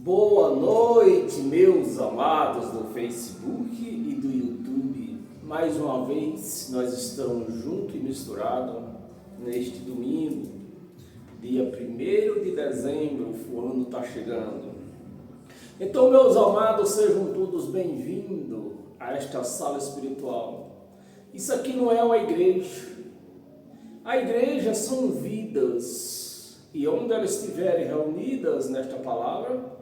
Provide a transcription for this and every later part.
Boa noite, meus amados do Facebook e do YouTube. Mais uma vez nós estamos juntos e misturados neste domingo, dia 1º de dezembro, o ano está chegando. Então, meus amados, sejam todos bem-vindos a esta sala espiritual. Isso aqui não é uma igreja. A igreja são vidas, e onde elas estiverem reunidas nesta palavra,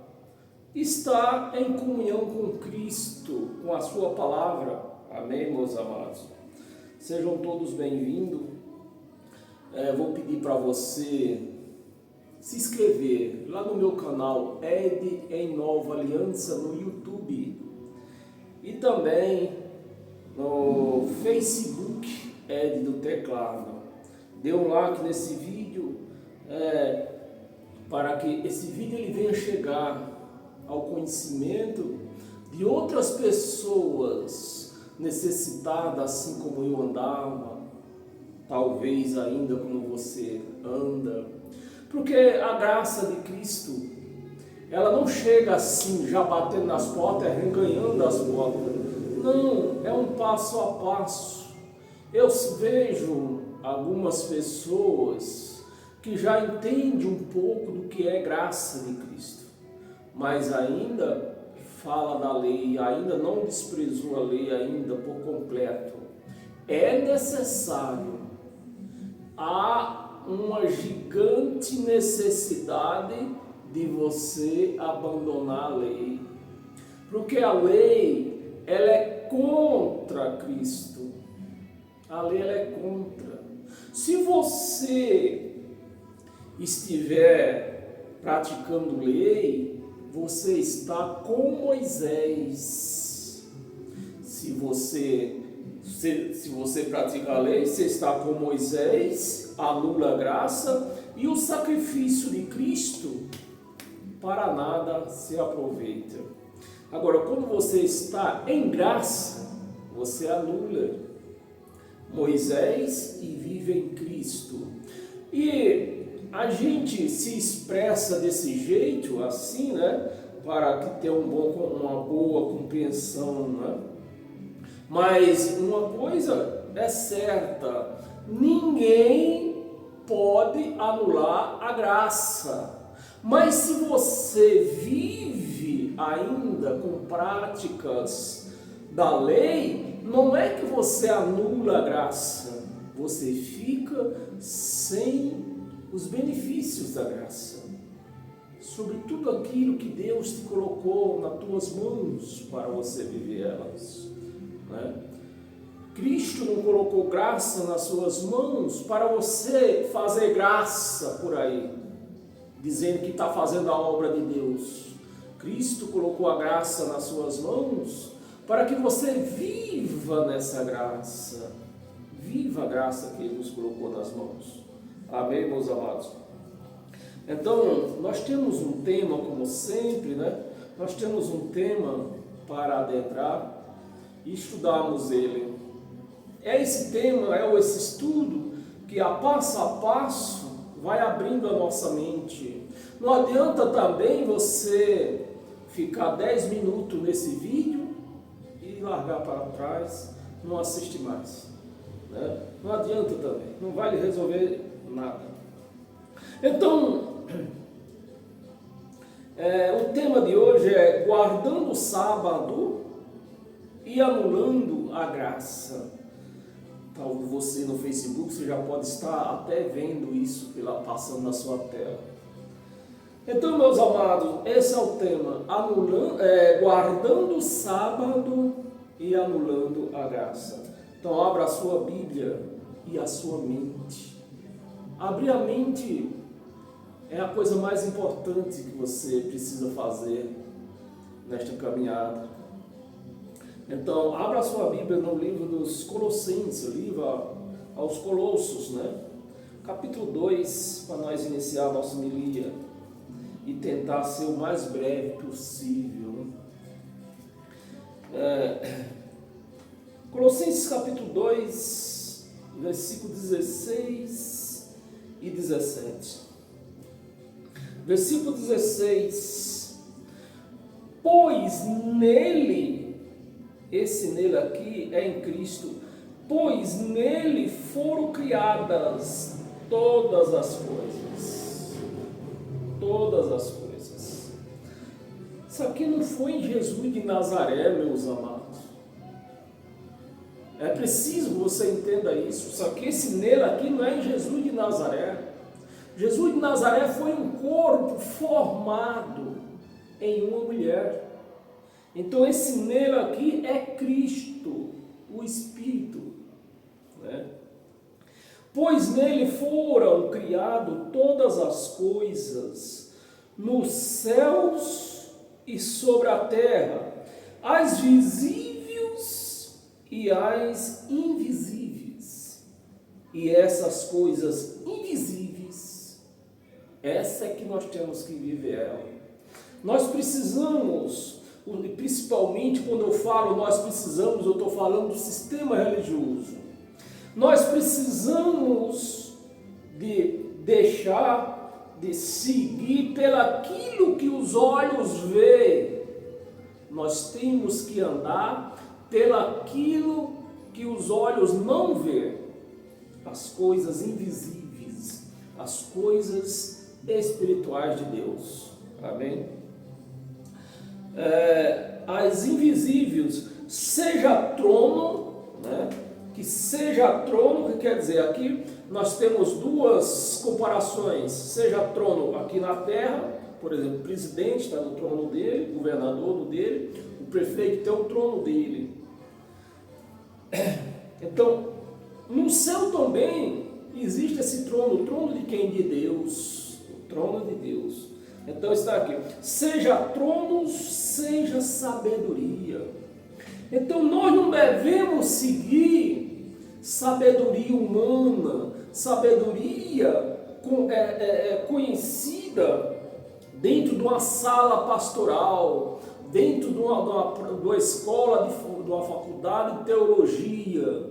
está em comunhão com Cristo, com a sua palavra. Amém, meus amados? Sejam todos bem-vindos. Vou pedir para você se inscrever lá no meu canal Ed em Nova Aliança no YouTube e também no Facebook Ed do Teclado. Dê um like nesse vídeo para que esse vídeo ele venha chegar ao conhecimento de outras pessoas necessitadas, assim como eu andava, talvez ainda como você anda, porque a graça de Cristo, ela não chega assim, já batendo nas portas, arreganhando as portas. Não, é um passo a passo. Eu vejo algumas pessoas que já entendem um pouco do que é graça de Cristo, mas ainda fala da lei, ainda não desprezou a lei ainda por completo. É necessário, há uma gigante necessidade de você abandonar a lei, porque a lei, ela é contra Cristo. A lei, ela é contra. Se você estiver praticando lei, você está com Moisés. Se você pratica a lei, você está com Moisés, anula a graça, e o sacrifício de Cristo para nada se aproveita. Agora, quando você está em graça, você anula Moisés e vive em Cristo. E a gente se expressa desse jeito, assim, né? Para que tenha uma boa compreensão, né? Mas uma coisa é certa: ninguém pode anular a graça. Mas se você vive ainda com práticas da lei, não é que você anula a graça, você fica sem os benefícios da graça, sobre tudo aquilo que Deus te colocou nas tuas mãos para você viver elas, né? Cristo não colocou graça nas suas mãos para você fazer graça por aí, dizendo que está fazendo a obra de Deus. Cristo colocou a graça nas suas mãos para que você viva nessa graça, viva a graça que Ele nos colocou nas mãos. Amém, meus amados? Então, nós temos um tema, como sempre, né? Nós temos um tema para adentrar e estudarmos ele. Esse tema, esse estudo que a passo vai abrindo a nossa mente. Não adianta também você ficar 10 minutos nesse vídeo e largar para trás, não assistir mais, né? Não adianta também, não vai lhe resolver nada. Então, o tema de hoje é guardando o sábado e anulando a graça. Talvez você no Facebook, você já pode estar até vendo isso passando na sua tela. Então, meus amados, esse é o tema, guardando o sábado e anulando a graça. Então, abra a sua Bíblia e a sua mente. Abrir a mente é a coisa mais importante que você precisa fazer nesta caminhada. Então, abra a sua Bíblia no livro dos Colossenses, livro aos Colossos, né? Capítulo 2, para nós iniciar a nossa homilia e tentar ser o mais breve possível. Colossenses capítulo 2, versículo 16 e 17. Versículo 16 pois nele, esse nele aqui é em Cristo, pois nele foram criadas todas as coisas. Todas as coisas. Isso aqui não foi em Jesus de Nazaré, meus amados. É preciso que você entenda isso. Só que esse nele aqui não é em Jesus de Nazaré. Jesus de Nazaré foi um corpo formado em uma mulher. Então esse nele aqui é Cristo, o Espírito, né? Pois nele foram criadas todas as coisas, nos céus e sobre a terra, as visíveis e as invisíveis. E essas coisas invisíveis, essa é que nós temos que viver ela. Nós precisamos, principalmente quando eu falo nós precisamos, eu estou falando do sistema religioso. Nós precisamos de deixar de seguir pelaquilo que os olhos veem. Nós temos que andar pelaquilo que os olhos não veem. As coisas invisíveis, as coisas espirituais de Deus. Amém? As invisíveis, seja trono, né? Que seja trono, que quer dizer, aqui nós temos duas comparações, seja trono aqui na terra, por exemplo, o presidente está no trono dele, o governador no dele, o prefeito tem o trono dele. Então, no céu também existe esse trono, o trono de quem? De Deus, o trono de Deus. Então está aqui, seja trono, seja sabedoria. Então nós não devemos seguir sabedoria humana, sabedoria conhecida dentro de uma sala pastoral, dentro de uma escola, de uma faculdade de teologia.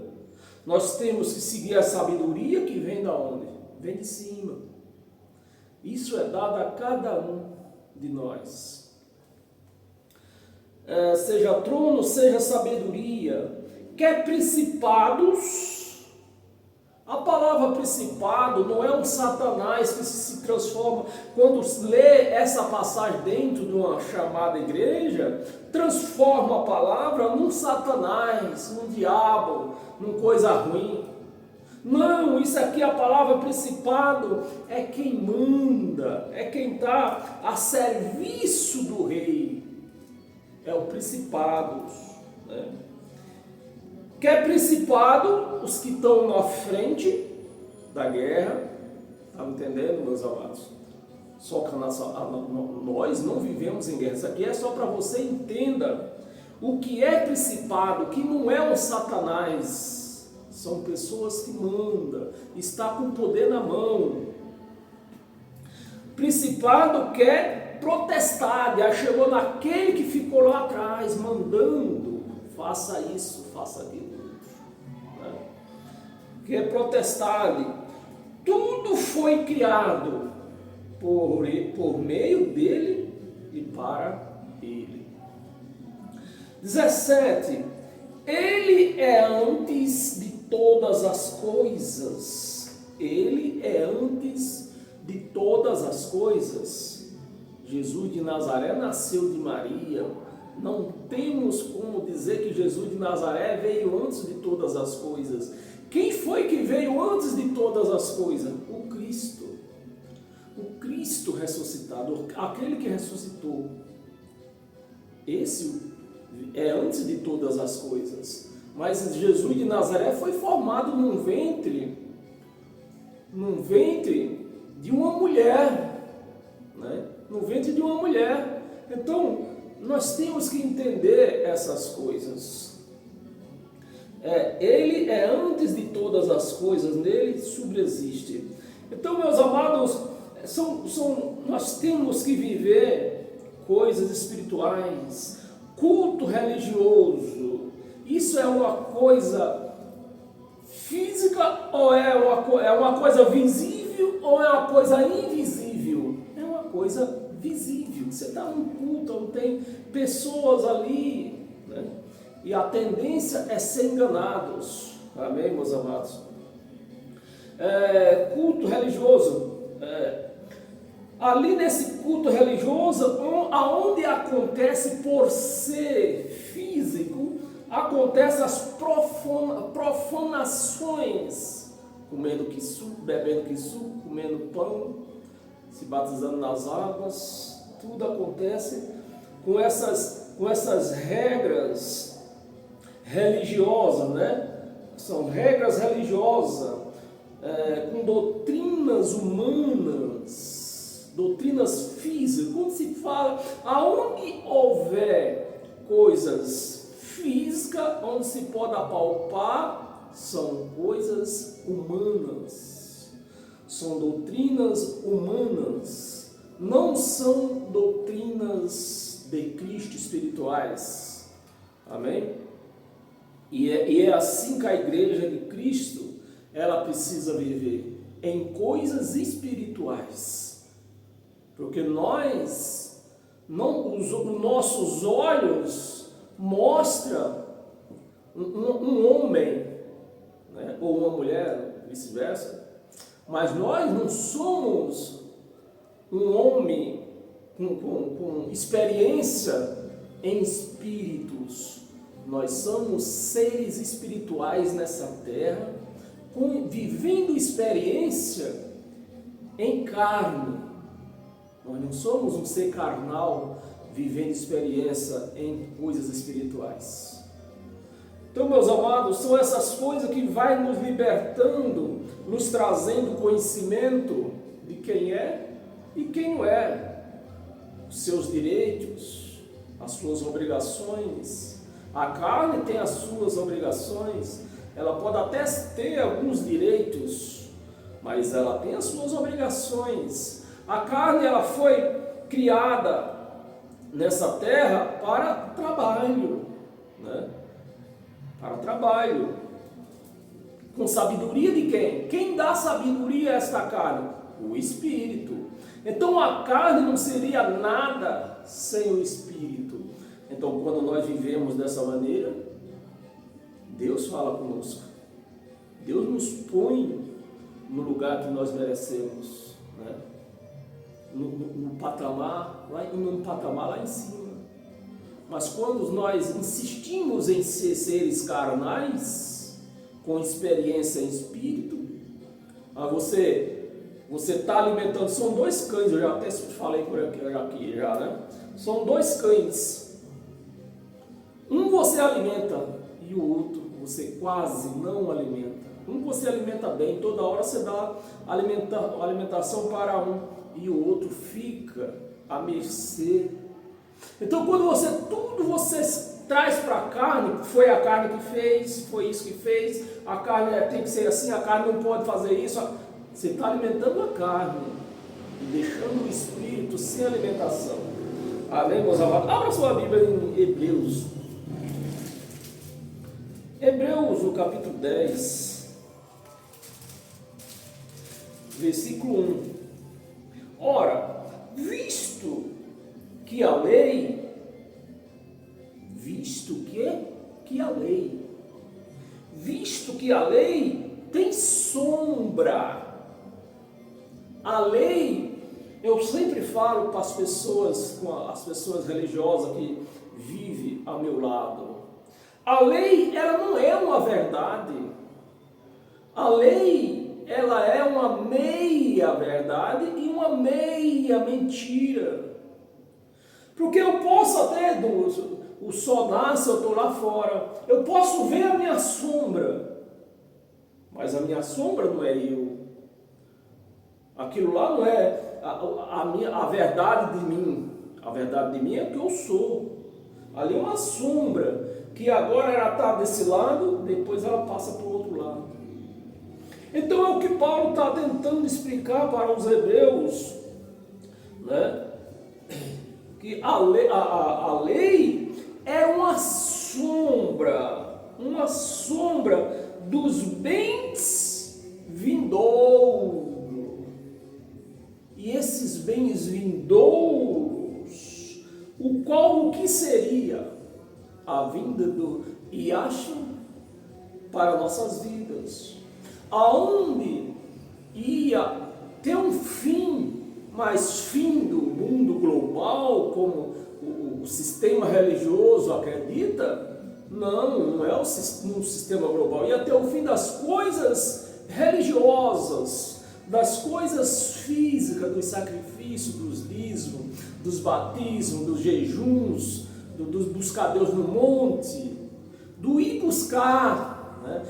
Nós temos que seguir a sabedoria que vem da onde? Vem de cima. Isso é dado a cada um de nós. Seja trono, seja sabedoria, quer principados. A palavra principado não é um Satanás que se transforma, quando lê essa passagem dentro de uma chamada igreja, transforma a palavra num Satanás, num diabo, numa coisa ruim. Não, isso aqui, a palavra principado, é quem manda, é quem está a serviço do rei. É o principado, né? Quer principado, os que estão na frente da guerra, estão entendendo, meus amados? Só que nós não vivemos em guerra. Isso aqui é só para você entenda o que é principado, que não é um Satanás, são pessoas que mandam, está com poder na mão. Principado quer protestar, já chegou naquele que ficou lá atrás, mandando, faça isso, faça aquilo. Quer protestar, tudo foi criado por meio dele e para ele. 17. Ele é antes de todas as coisas. Ele é antes de todas as coisas. Jesus de Nazaré nasceu de Maria. Não temos como dizer que Jesus de Nazaré veio antes de todas as coisas. Quem foi que veio antes de todas as coisas? O Cristo. O Cristo ressuscitado, aquele que ressuscitou. Esse é antes de todas as coisas. Mas Jesus de Nazaré foi formado num ventre de uma mulher, né? No ventre de uma mulher. Então, nós temos que entender essas coisas. Ele é antes de todas as coisas, nele subsiste. Então, meus amados, nós temos que viver coisas espirituais, culto religioso. Isso é uma coisa física ou é uma coisa visível ou é uma coisa invisível? É uma coisa visível. Você está num culto onde tem pessoas ali, né? E a tendência é ser enganados. Amém, meus amados? Culto religioso. Ali nesse culto religioso, aonde acontece por ser físico, acontecem as profanações, comendo quiçu, bebendo quiçu, comendo pão, se batizando nas águas, tudo acontece com essas regras religiosas, né? São regras religiosas, com doutrinas humanas, doutrinas físicas. Quando se fala, aonde houver coisas físicas, onde se pode apalpar, são coisas humanas, são doutrinas humanas, não são doutrinas de Cristo espirituais. Amém? E é assim que a igreja de Cristo, ela precisa viver em coisas espirituais, porque os nossos olhos mostram um homem, né, ou uma mulher, vice-versa, mas nós não somos um homem com experiência em espíritos. Nós somos seres espirituais nessa terra, vivendo experiência em carne. Nós não somos um ser carnal vivendo experiência em coisas espirituais. Então, meus amados, são essas coisas que vai nos libertando, nos trazendo conhecimento de quem é e quem não é, os seus direitos, as suas obrigações. A carne tem as suas obrigações, ela pode até ter alguns direitos, mas ela tem as suas obrigações. A carne, ela foi criada nessa terra para trabalho, né? Para trabalho. Com sabedoria de quem? Quem dá sabedoria a esta carne? O Espírito. Então a carne não seria nada sem o Espírito. Então, quando nós vivemos dessa maneira, Deus fala conosco. Deus nos põe no lugar que nós merecemos, né? No patamar lá em cima. Mas quando nós insistimos em ser seres carnais, com experiência em espírito, você está alimentando, são dois cães, eu já até falei por aqui, né? São dois cães. Um você alimenta e o outro você quase não alimenta. Um você alimenta bem, toda hora você dá alimentação para um e o outro fica à mercê. Então quando tudo você traz para a carne, foi a carne que fez, foi isso que fez, a carne tem que ser assim, a carne não pode fazer isso, você está alimentando a carne e deixando o espírito sem alimentação. Amém, meus amados? Abra sua Bíblia em Hebreus. Hebreus, no capítulo 10, versículo 1. Ora, visto que a lei tem sombra. A lei, eu sempre falo para as pessoas religiosas que vivem ao meu lado, a lei, ela não é uma verdade. A lei, ela é uma meia verdade e uma meia mentira. Porque eu posso até, o sol nasce, eu estou lá fora, eu posso ver a minha sombra, mas a minha sombra não é eu. Aquilo lá não é a verdade de mim. A verdade de mim é o que eu sou. Ali é uma sombra, que agora ela está desse lado, depois ela passa para o outro lado. Então é o que Paulo está tentando explicar para os hebreus, né? Que a lei é uma sombra dos bens vindouros. E esses bens vindouros o que seria a vinda do Yahshua para nossas vidas, aonde ia ter um fim, mas fim do mundo global, como o sistema religioso acredita. Não é um sistema global, ia ter o fim das coisas religiosas, das coisas físicas, dos sacrifícios, dos dízimos, dos batismos, dos jejuns, dos buscar Deus no monte, do ir buscar, né?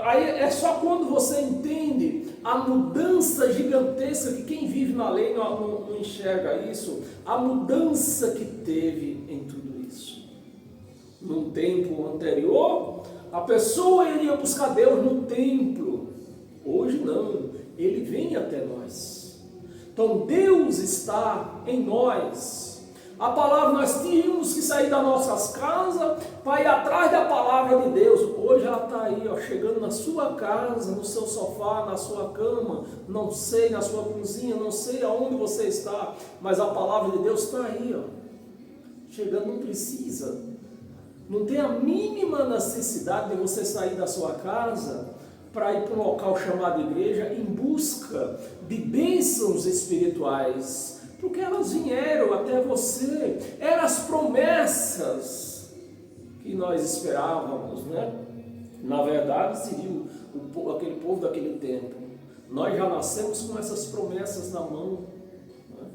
Aí é só quando você entende a mudança gigantesca, que quem vive na lei não enxerga isso, a mudança que teve em tudo isso. Num tempo anterior, a pessoa iria buscar Deus no templo. Hoje não, Ele vem até nós. Então Deus está em nós. A palavra, nós tínhamos que sair das nossas casas para ir atrás da palavra de Deus. Hoje ela está aí, ó, chegando na sua casa, no seu sofá, na sua cama, não sei, na sua cozinha, não sei aonde você está, mas a palavra de Deus está aí, ó, chegando. Não precisa, não tem a mínima necessidade de você sair da sua casa para ir para um local chamado igreja em busca de bênçãos espirituais, porque elas vieram até você, eram as promessas que nós esperávamos, né? Na verdade, seria aquele povo daquele tempo. Nós já nascemos com essas promessas na mão, né?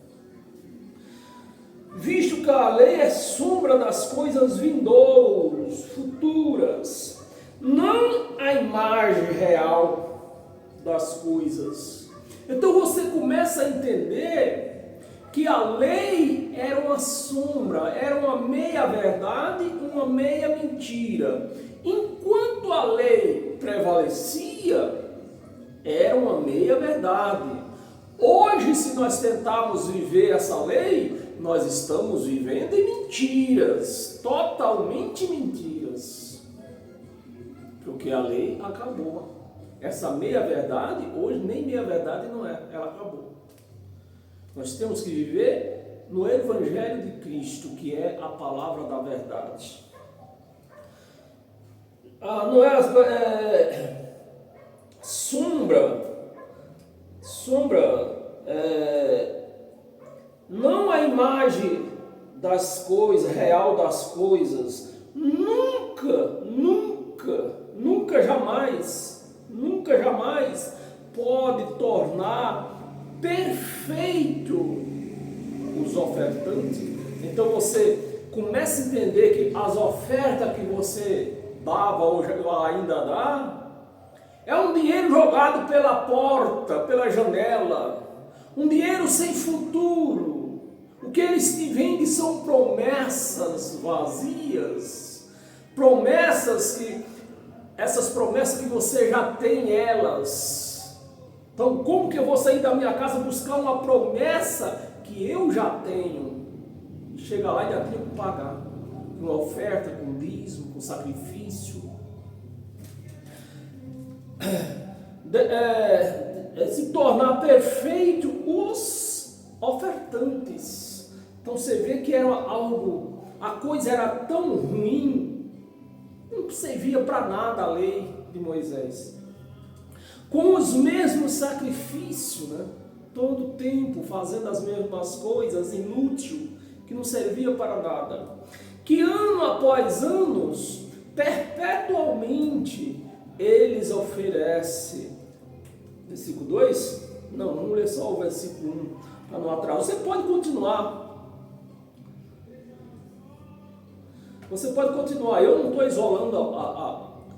Visto que a lei é sombra das coisas vindouras, futuras, não a imagem real das coisas. Então você começa a entender que a lei era uma sombra, era uma meia verdade, uma meia mentira. Enquanto a lei prevalecia, era uma meia verdade. Hoje, se nós tentarmos viver essa lei, nós estamos vivendo em mentiras, totalmente mentiras, porque a lei acabou. Essa meia verdade, hoje nem meia verdade não é, ela acabou. Nós temos que viver no Evangelho de Cristo, que é a palavra da verdade. Não é sombra, não a imagem das coisas, real das coisas, nunca jamais pode tornar perfeito os ofertantes. Então você começa a entender que as ofertas que você dava ou ainda dá, é um dinheiro jogado pela porta, pela janela, um dinheiro sem futuro. O que eles te vendem são promessas vazias, essas promessas que você já tem elas. Então, como que eu vou sair da minha casa buscar uma promessa que eu já tenho? E chega lá e ainda tenho que pagar com oferta, com dízimo, com sacrifício. Se tornar perfeito os ofertantes. Então você vê que era algo, a coisa era tão ruim, não servia para nada a lei de Moisés. Com os mesmos sacrifícios, né? Todo o tempo fazendo as mesmas coisas, inútil, que não servia para nada. Que ano após anos, perpetualmente, eles oferecem. Versículo 2? Não, vamos ler só o versículo 1, para não atrasar. Você pode continuar. Eu não estou isolando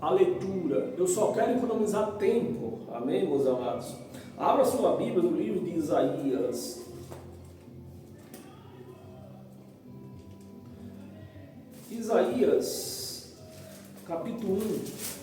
a leitura, eu só quero economizar tempo. Amém, meus amados? Abra sua Bíblia no livro de Isaías. Isaías, capítulo 1.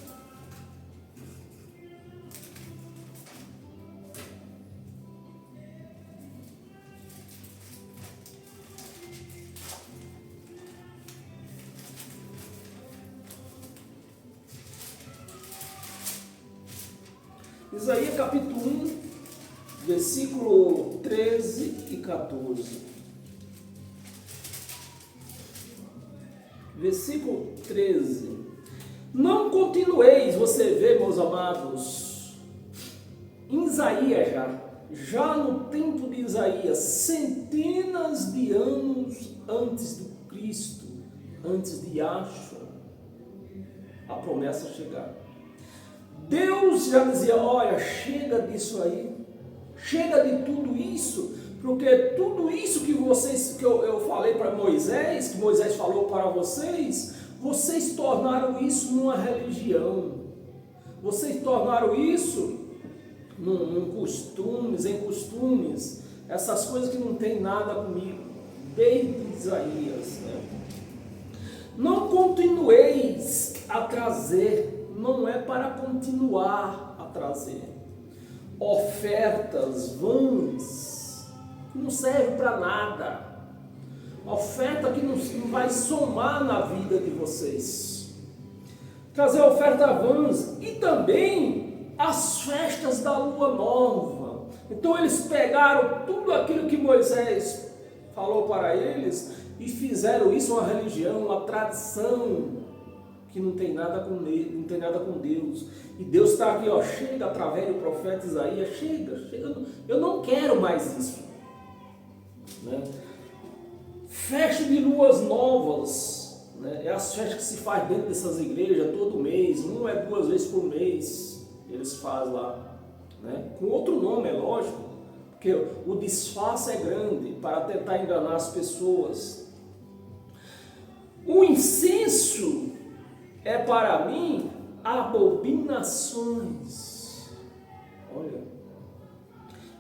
Isaías capítulo 1, versículo 13 e 14. versículo 13. Não continueis, você vê, meus amados, em Isaías já no tempo de Isaías, centenas de anos antes do Cristo, antes de Yahshua, a promessa chegar. Deus já dizia, olha, chega disso aí, chega de tudo isso, porque tudo isso que eu falei para Moisés, que Moisés falou para vocês tornaram isso numa religião, vocês tornaram isso em costumes, essas coisas que não tem nada comigo, desde Isaías, né? Não continueis a trazer, não é para continuar a trazer ofertas vãs, que não serve para nada, oferta que não vai somar na vida de vocês, trazer oferta vãs, e também as festas da lua nova. Então eles pegaram tudo aquilo que Moisés falou para eles e fizeram isso uma religião, uma tradição que não tem nada com ele, não tem nada com Deus. E Deus está aqui, ó, chega através do profeta Isaías, chega, eu não quero mais isso, né? Festa de luas novas, né? É as festas que se faz dentro dessas igrejas todo mês, 1 é 2 vezes por mês, eles fazem lá, né? Com outro nome, é lógico, porque o disfarce é grande para tentar enganar as pessoas. O incenso é para mim abominações. Olha,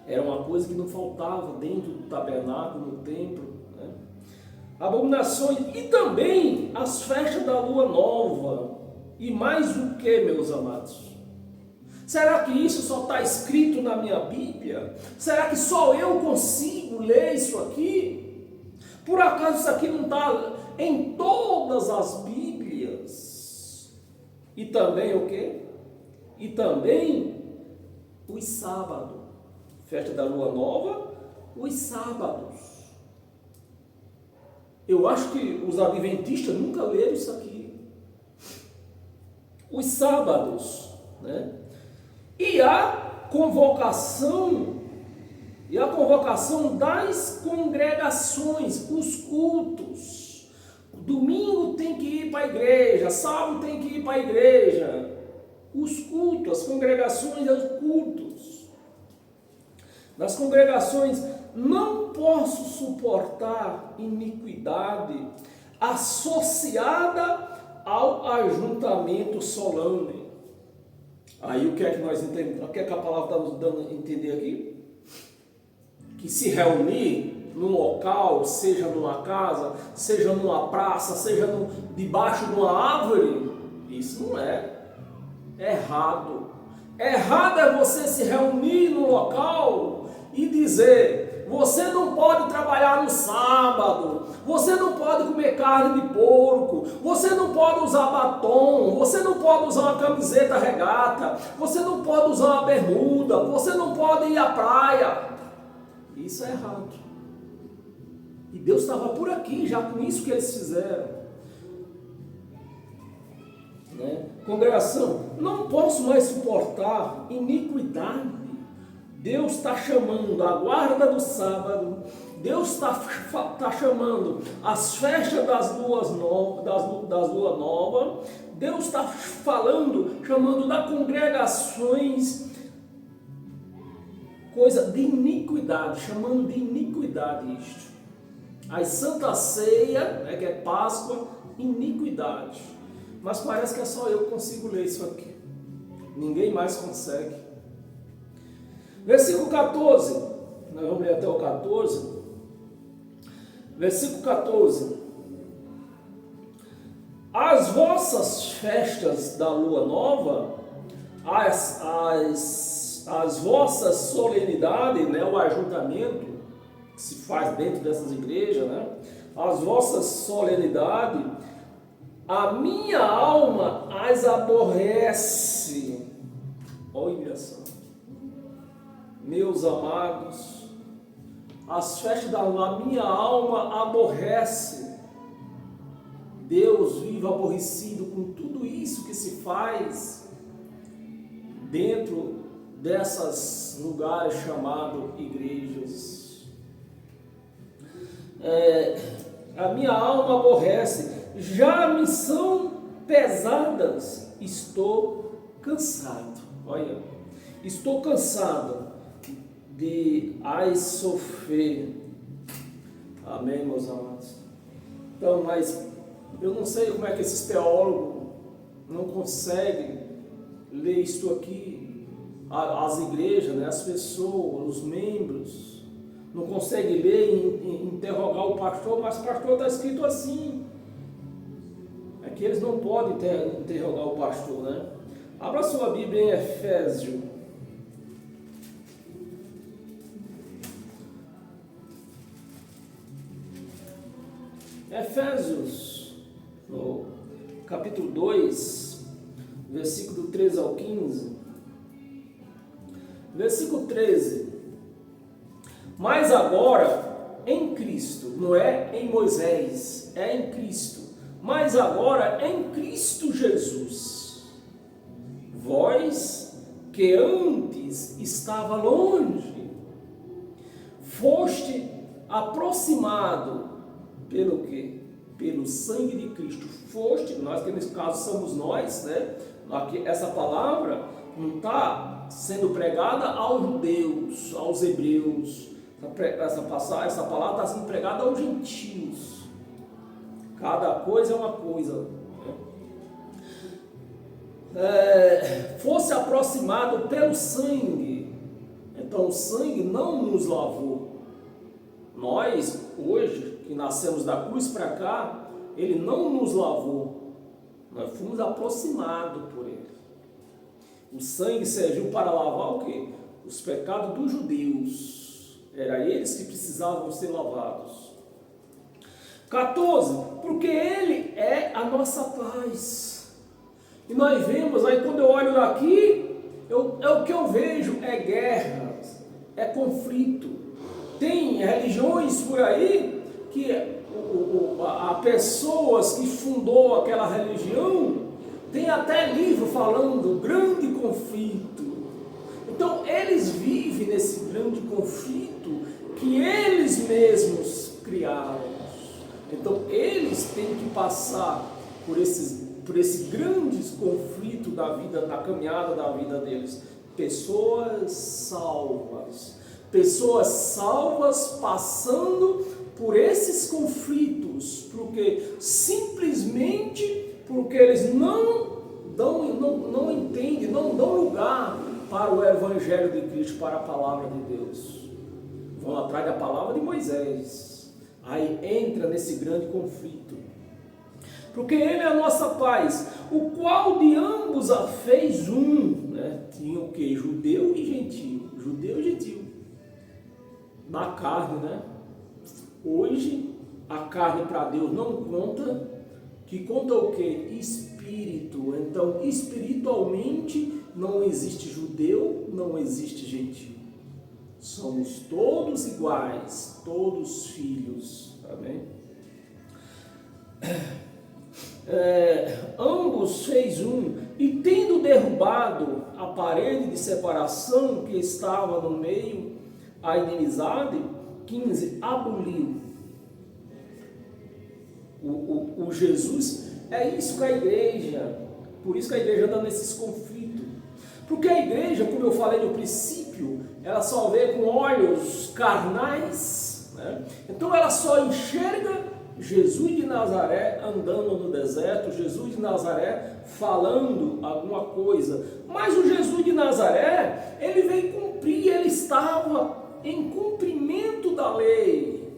era uma coisa que não faltava dentro do tabernáculo, no templo, né? Abominações, e também as festas da lua nova. E mais o que, meus amados? Será que isso só está escrito na minha Bíblia? Será que só eu consigo ler isso aqui? Por acaso isso aqui não está em todas as Bíblias? E também o quê? E também os sábados. Festa da lua nova, os sábados. Eu acho que os adventistas nunca leram isso aqui. Os sábados, né? E a convocação das congregações, os cultos. Domingo tem que ir para a igreja, sábado tem que ir para a igreja. Os cultos, as congregações, os cultos. Das congregações, não posso suportar iniquidade associada ao ajuntamento solene. Aí o que é que nós entendemos? O que é que a palavra está nos dando a entender aqui? Que se reunir num local, seja numa casa, seja numa praça, seja debaixo de uma árvore, isso não é. É errado. Errado é você se reunir num local e dizer: você não pode trabalhar no sábado, você não pode comer carne de porco, você não pode usar batom, você não pode usar uma camiseta regata, você não pode usar uma bermuda, você não pode ir à praia. Isso é errado. E Deus estava por aqui já com isso que eles fizeram, né? Congregação, não posso mais suportar iniquidade. Deus está chamando a guarda do sábado, Deus está chamando as festas das luas novas, Deus está chamando das congregações, coisa de iniquidade, chamando de iniquidade isto. A Santa Ceia, né, que é Páscoa, iniquidade. Mas parece que é só eu que consigo ler isso aqui. Ninguém mais consegue. Versículo 14. Nós vamos ler até o 14. Versículo 14. As vossas festas da lua nova, as vossas solenidades, né, o ajuntamento que se faz dentro dessas igrejas, né, as vossas solenidades, a minha alma as aborrece. Olha só, meus amados, as festas da lua, a minha alma aborrece. Deus vive aborrecido com tudo isso que se faz dentro dessas lugares chamados igrejas. A minha alma aborrece, já me são pesadas, estou cansado. Olha, estou cansado de sofrer. Amém, meus amados? Então, mas eu não sei como é que esses teólogos não conseguem ler isto aqui. As igrejas, né, as pessoas, os membros, não conseguem ler e interrogar o pastor, mas o pastor está escrito assim. É que eles não podem interrogar o pastor, né? Abra sua Bíblia em Efésios. Efésios, no capítulo 2, versículo 13 ao 15. Versículo 13. Mas agora, em Cristo, não é em Moisés, é em Cristo. Mas agora, em Cristo Jesus, vós que antes estava longe, foste aproximado pelo quê? Pelo sangue de Cristo. Foste, nós que nesse caso somos nós, né? Aqui, essa palavra não está sendo pregada aos judeus, aos hebreus. Essa palavra está sendo pregada aos gentios. Cada coisa é uma coisa. Fosse aproximado pelo sangue. Então o sangue não nos lavou. Nós, hoje, que nascemos da cruz para cá, ele não nos lavou. Nós fomos aproximados por ele. O sangue serviu para lavar o quê? Os pecados dos judeus. Era eles que precisavam ser lavados. 14. Porque ele é a nossa paz. E nós vemos, aí quando eu olho daqui, o que eu vejo é guerra, é conflito. Tem religiões por aí que há pessoas que fundou aquela religião, tem até livro falando grande conflito. Então eles vivem nesse grande conflito que eles mesmos criaram. Então eles têm que passar por esse grande conflito da vida, na caminhada da vida deles. Pessoas salvas passando por esses conflitos, simplesmente porque eles não entendem, não dão lugar para o Evangelho de Cristo, para a palavra de Deus. Vão atrás da palavra de Moisés. Aí entra nesse grande conflito. Porque ele é a nossa paz, o qual de ambos a fez um, né? Tinha o que? Judeu e gentil. Na carne, né? Hoje, a carne para Deus não conta, que conta o que? Espírito. Então, espiritualmente, não existe judeu, não existe gentil. Somos todos iguais, todos filhos. Amém? Ambos fez um, e tendo derrubado a parede de separação que estava no meio, a inimizade, 15, aboliu. O Jesus, é isso que a igreja, por isso que a igreja anda nesses conflitos. Porque a igreja, como eu falei no princípio, ela só vê com olhos carnais, né? Então ela só enxerga Jesus de Nazaré andando no deserto, Jesus de Nazaré falando alguma coisa. Mas o Jesus de Nazaré, ele veio cumprir, ele estava em cumprimento da lei.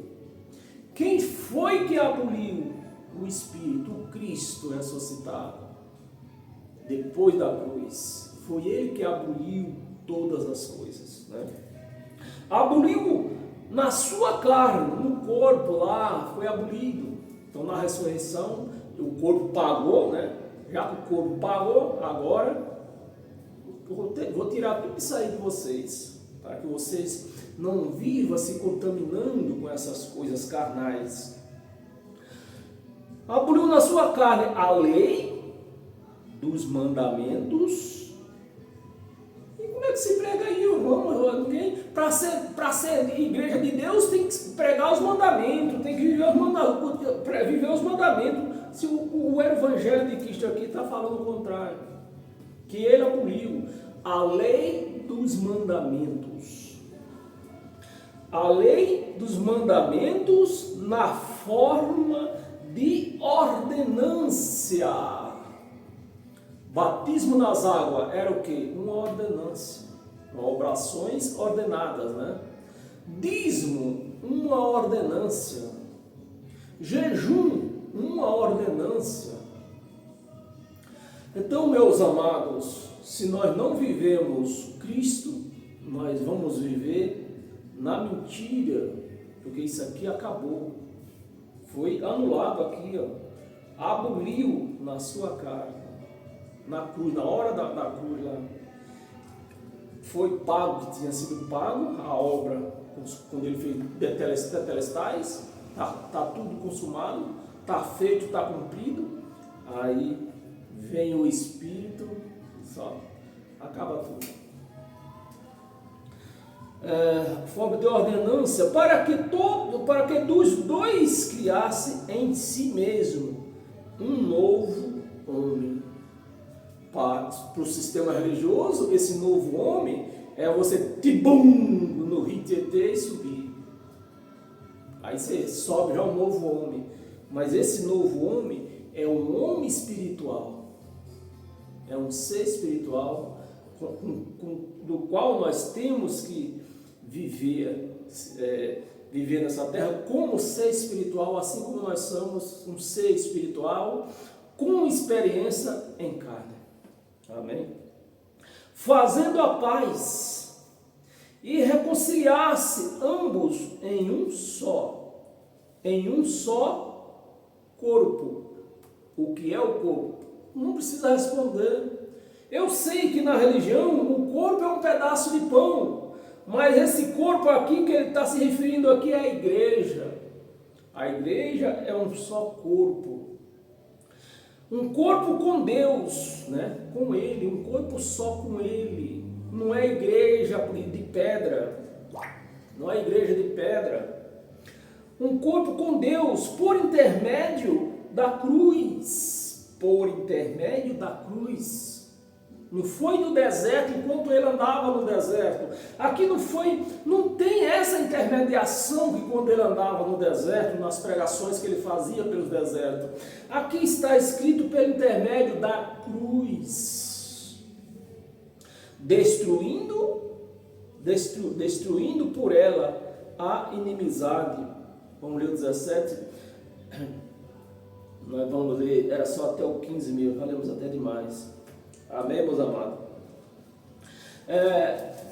Quem foi que aboliu? O Espírito, o Cristo ressuscitado. Depois da cruz, foi ele que aboliu todas as coisas, né? Aboliu na sua carne, no corpo lá, foi abolido. Então na ressurreição, o corpo pagou, né? Já que o corpo pagou, agora eu vou tirar tudo isso aí de vocês, para que vocês não vivam se contaminando com essas coisas carnais. Aboliu na sua carne a lei dos mandamentos. E como é que se prega aí, irmão? Para ser igreja de Deus tem que pregar os mandamentos, tem que viver os mandamentos. Se o evangelho de Cristo aqui está falando o contrário, que ele aboliu a lei dos mandamentos. A lei dos mandamentos na forma de ordenância. Batismo nas águas era o quê? Uma ordenância. Obrações ordenadas, né? Dízimo, uma ordenância. Jejum, uma ordenância. Então, meus amados, se nós não vivemos Cristo, nós vamos viver na mentira, porque isso aqui acabou. Foi anulado aqui, ó. Aboliu na sua carne, na cruz, na hora da cruz lá. Foi pago, que tinha sido pago, a obra, quando ele fez tetelestais, tá tudo consumado, tá feito, tá cumprido. Aí vem o Espírito, só acaba tudo. Forma de ordenância, para que dos dois criasse em si mesmo um novo homem. Para o sistema religioso, esse novo homem é você tibum no rio Tietê e subir. Aí você sobe já um novo homem. Mas esse novo homem é um homem espiritual. É um ser espiritual do qual nós temos que viver nessa terra como ser espiritual, assim como nós somos um ser espiritual com experiência em carne. Amém? Fazendo a paz e reconciliar-se ambos em um só corpo. O que é o corpo? Não precisa responder. Eu sei que na religião o corpo é um pedaço de pão, mas esse corpo aqui que ele está se referindo aqui é a igreja. A igreja é um só corpo. Um corpo com Deus, né? Com Ele, um corpo só com Ele. Não é igreja de pedra. Não é igreja de pedra. Um corpo com Deus por intermédio da cruz. Por intermédio da cruz. Não foi no deserto enquanto ele andava no deserto. Aqui não tem essa intermediação que quando ele andava no deserto, nas pregações que ele fazia pelos desertos. Aqui está escrito pelo intermédio da cruz. Destruindo por ela a inimizade. Vamos ler o 17. Nós vamos ler, era só até o 15 mil, valemos até demais. Amém, meus amados?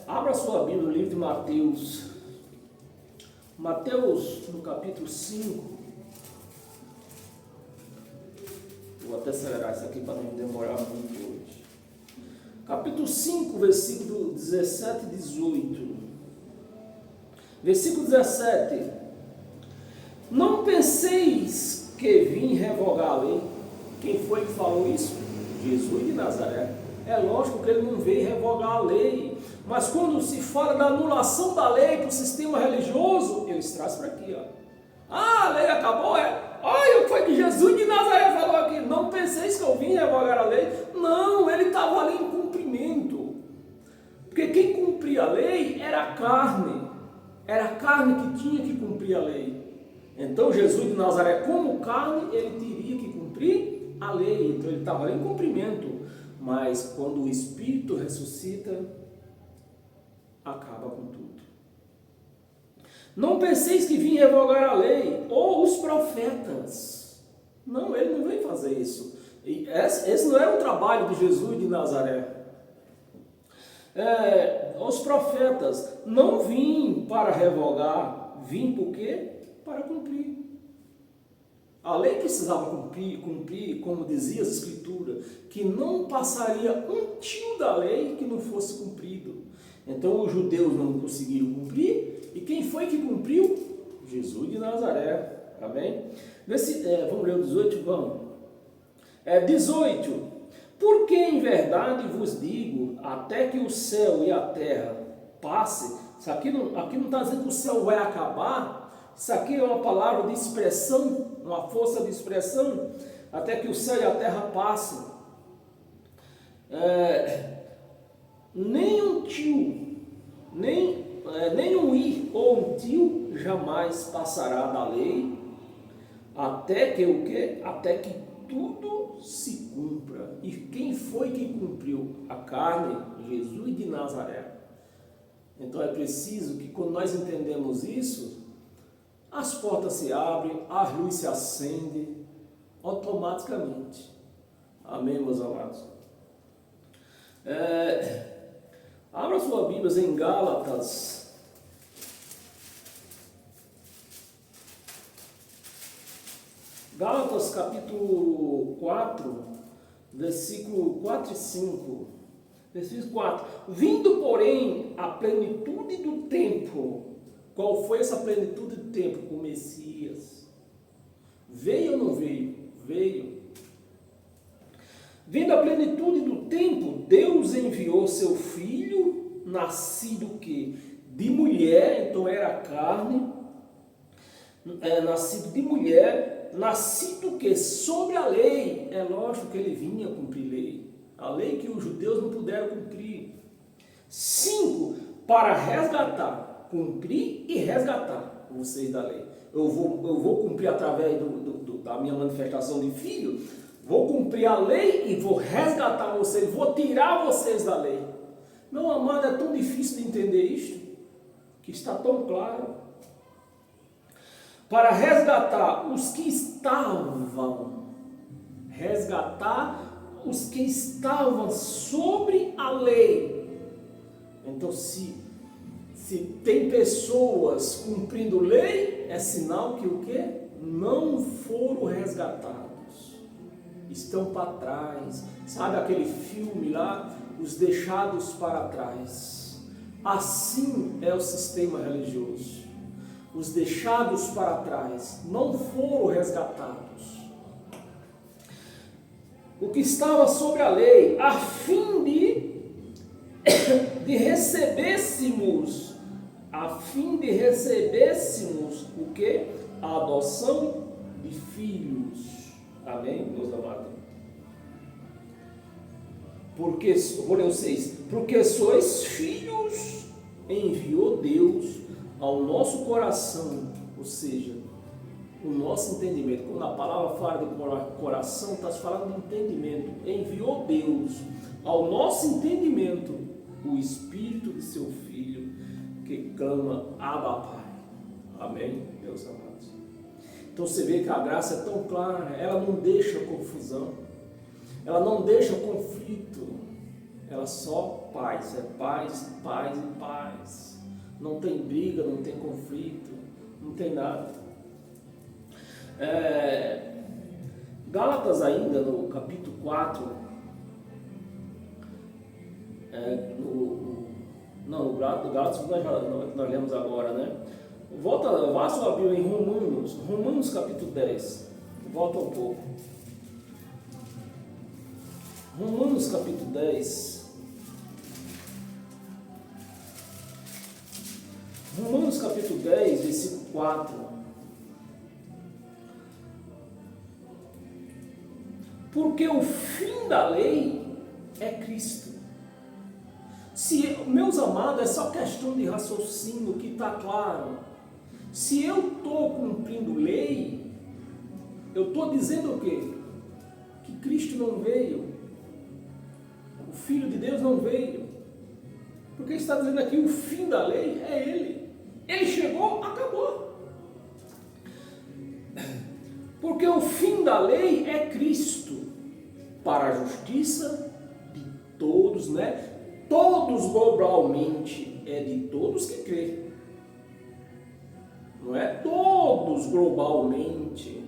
Abra sua Bíblia no livro de Mateus. Mateus, no capítulo 5. Vou até acelerar isso aqui para não demorar muito hoje. Capítulo 5, versículo 17 e 18. Versículo 17. Não penseis que vim revogar a lei. Quem foi que falou isso? Jesus de Nazaré. É lógico que ele não veio revogar a lei, mas quando se fala da anulação da lei para o sistema religioso, eles trazem para aqui, ó. A lei acabou, olha o que foi que Jesus de Nazaré falou aqui. Não penseis que eu vim revogar a lei. Não, ele estava ali em cumprimento, porque quem cumpria a lei era a carne que tinha que cumprir a lei. Então Jesus de Nazaré, como carne, ele teria que cumprir a lei, então ele estava ali em cumprimento, mas quando o Espírito ressuscita, acaba com tudo. Não penseis que vim revogar a lei, ou os profetas. Não, ele não veio fazer isso. Esse não era o trabalho de Jesus de Nazaré. Os profetas não vim para revogar, vim por quê? Para cumprir. A lei precisava cumprir, como dizia as Escrituras, que não passaria um tio da lei que não fosse cumprido. Então os judeus não conseguiram cumprir, e quem foi que cumpriu? Jesus de Nazaré. Amém? Vamos ler o 18? Vamos. 18. Porque em verdade vos digo, até que o céu e a terra passem. Isso aqui não está dizendo que o céu vai acabar. Isso aqui é uma palavra de expressão, uma força de expressão. Até que o céu e a terra passem. Nem um tio, nem um i ou um tio jamais passará da lei, até que o quê? Até que tudo se cumpra. E quem foi que cumpriu? A carne? Jesus de Nazaré. Então é preciso que quando nós entendemos isso, as portas se abrem, a luz se acende automaticamente. Amém, meus amados? Abra sua Bíblia em Gálatas. Gálatas capítulo 4, versículo 4 e 5. Versículo 4. Vindo, porém, a plenitude do tempo. Qual foi essa plenitude do tempo? O Messias. Veio ou não veio? Veio. Vindo a plenitude do tempo, Deus enviou seu Filho, nascido que? De mulher, então era carne, nascido de mulher, nascido que? Sobre a lei. É lógico que ele vinha cumprir lei. A lei que os judeus não puderam cumprir. 5. Para resgatar, cumprir e resgatar vocês da lei. Eu vou cumprir através da minha manifestação de filho, vou cumprir a lei e vou resgatar vocês, vou tirar vocês da lei. Meu amado, é tão difícil de entender isto, que está tão claro. Para resgatar os que estavam sobre a lei. Então, se tem pessoas cumprindo lei, é sinal que o quê? Não foram resgatados. Estão para trás. Sabe aquele filme lá, Os Deixados para Trás? Assim é o sistema religioso. Os deixados para trás não foram resgatados. O que estava sobre a lei, a fim de recebêssemos o que? A adoção de filhos. Amém, meus amados? Porque sois filhos, enviou Deus ao nosso coração, ou seja, o nosso entendimento. Quando a palavra fala de coração, está falando de entendimento. Enviou Deus ao nosso entendimento o Espírito de seu Filho, que clama, Abba, Pai. Amém, meus amados? Então você vê que a graça é tão clara, ela não deixa confusão, ela não deixa conflito, ela só paz, é paz, paz e paz. Não tem briga, não tem conflito, não tem nada. Gálatas ainda, no capítulo 4, Gálatas que nós lemos agora, né? Vá sua Bíblia em Romanos capítulo 10, volta um pouco. Romanos capítulo 10. Romanos capítulo 10, versículo 4. Porque o fim da lei é Cristo. Meus amados, é só questão de raciocínio que está claro. Se eu estou cumprindo lei, eu estou dizendo o quê? Que Cristo não veio. O Filho de Deus não veio. Porque está dizendo aqui, o fim da lei é Ele. Ele chegou, acabou. Porque o fim da lei é Cristo, para a justiça de todos, né? Todos globalmente, é de todos que crê. Não é todos globalmente,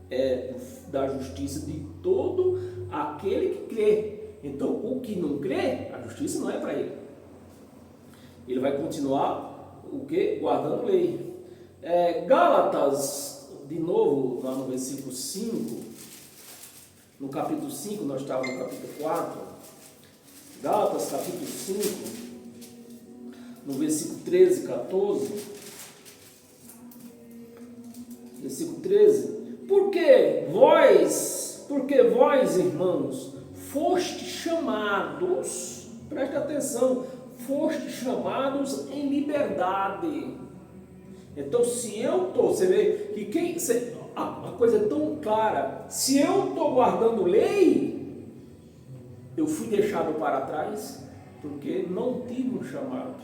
é da justiça de todo aquele que crê. Então, o que não crê, a justiça não é para ele. Ele vai continuar o quê? Guardando lei. Gálatas, de novo, lá no versículo 5, no capítulo 5, nós estávamos no capítulo 4, Gálatas capítulo 5, no versículo 13 e 14, versículo 13, porque vós, irmãos, fostes chamados, preste atenção, fostes chamados em liberdade. Então, se eu estou, você vê que a coisa é tão clara, se eu estou guardando lei, eu fui deixado para trás, porque não tive um chamado.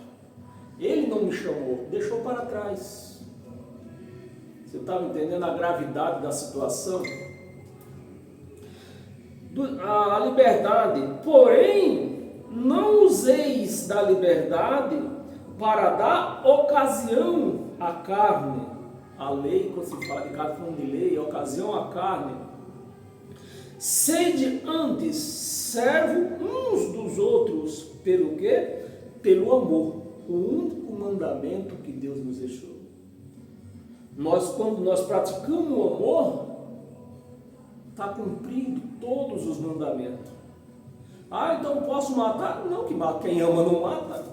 Ele não me chamou, deixou para trás. Você está me entendendo a gravidade da situação? A liberdade, porém, não useis da liberdade para dar ocasião à carne. A lei, quando se fala de carne, falando de lei, ocasião à carne. Sede antes servo uns dos outros, pelo quê? Pelo amor, o único mandamento que Deus nos deixou. Quando nós praticamos o amor, está cumprindo todos os mandamentos. Então posso matar? Não, que mata. Quem ama não mata.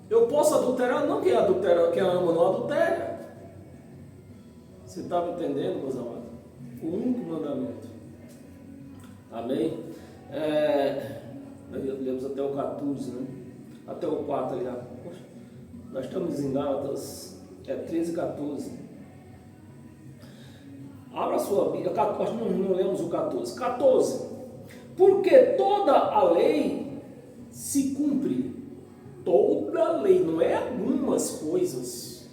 Eu posso adulterar? Não, quem ama não adultera. Você está me entendendo, meus amados? O único mandamento. Amém? Lemos até o 14, né? Até o 4 ali. Poxa, nós estamos em Gálatas 13 e 14. Abra a sua Bíblia, não lemos o 14. 14. Porque toda a lei se cumpre. Toda a lei, não é algumas coisas.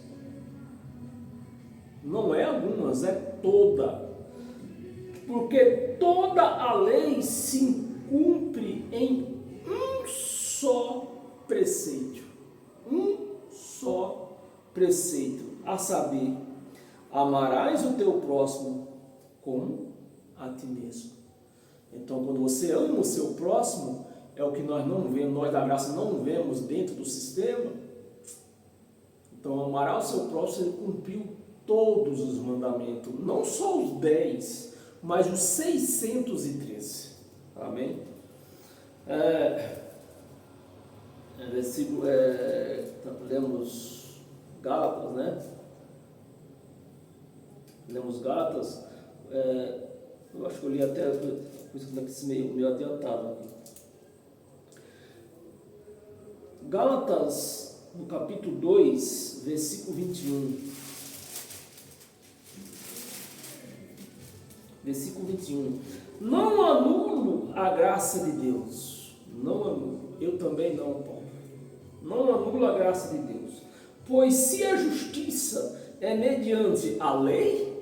Não é algumas, é toda. Porque toda a lei se cumpre em um só preceito. Um só preceito, a saber, amarás o teu próximo como a ti mesmo. Então, quando você ama o seu próximo, é o que nós não vemos, nós da graça não vemos dentro do sistema. Então, amarás o seu próximo, ele cumpriu todos os mandamentos, não só os 10, mas os 613. Amém? Lemos Gálatas, né? Lemos Gálatas, eu acho que eu li até, por isso que meio adiantado aqui. Gálatas, no capítulo 2, versículo 21. Versículo 21. Não anulo a graça de Deus. Não anulo. Eu também não, Paulo. Não anulo a graça de Deus. Pois se a justiça é mediante a lei,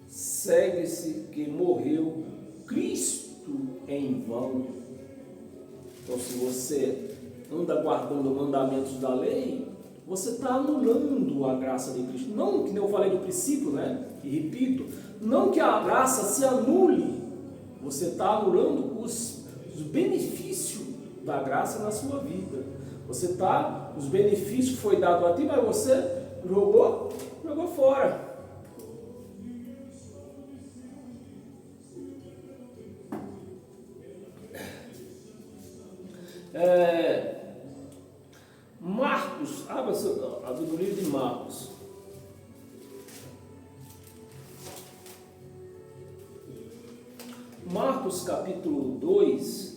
segue-se que morreu Cristo em vão. Então, se você anda guardando os mandamentos da lei, você está anulando a graça de Cristo. Não, que eu falei do princípio, né? E repito, não que a graça se anule, você está anulando os benefícios da graça na sua vida. Os benefícios foi dado a ti, mas você jogou fora. Marcos, abra no livro de Marcos. Marcos capítulo 2.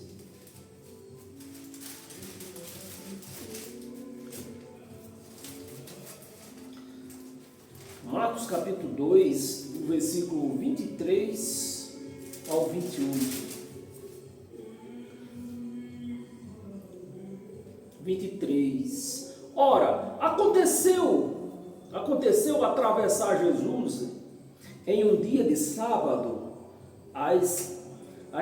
Marcos capítulo 2, do versículo 23 ao 21. 23. Ora, aconteceu atravessar Jesus em um dia de sábado as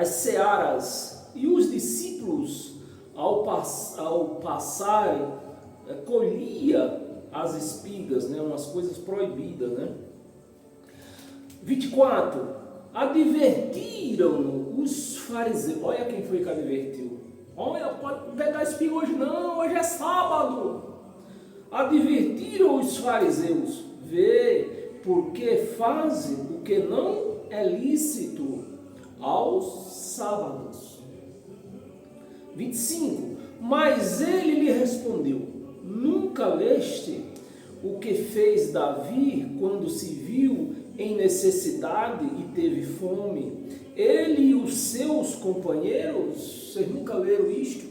searas, e os discípulos ao passarem colhia as espigas, né, umas coisas proibidas, né? 24. Advertiram os fariseus. Olha quem foi que advertiu. Olha, pode pegar espiga hoje não, hoje é sábado. Advertiram os fariseus. Vê porque fazem o que não é lícito aos sábados. 25. Mas ele lhe respondeu: nunca leste o que fez Davi quando se viu em necessidade e teve fome? Ele e os seus companheiros? Vocês nunca leram isto?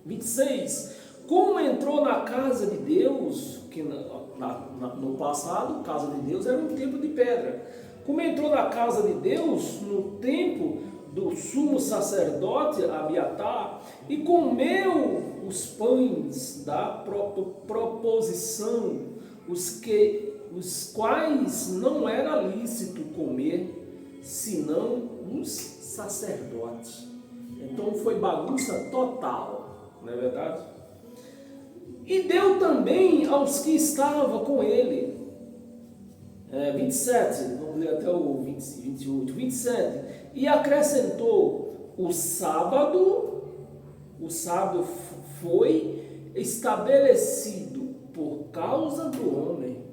26. Como entrou na casa de Deus, que no passado, casa de Deus era um templo de pedra. Como entrou na casa de Deus no tempo do sumo sacerdote Abiatar e comeu os pães da proposição, os quais não era lícito comer, senão os sacerdotes. Então foi bagunça total, não é verdade? E deu também aos que estavam com ele. 27, vamos ler até o 28. 27. E acrescentou: o sábado foi estabelecido por causa do homem.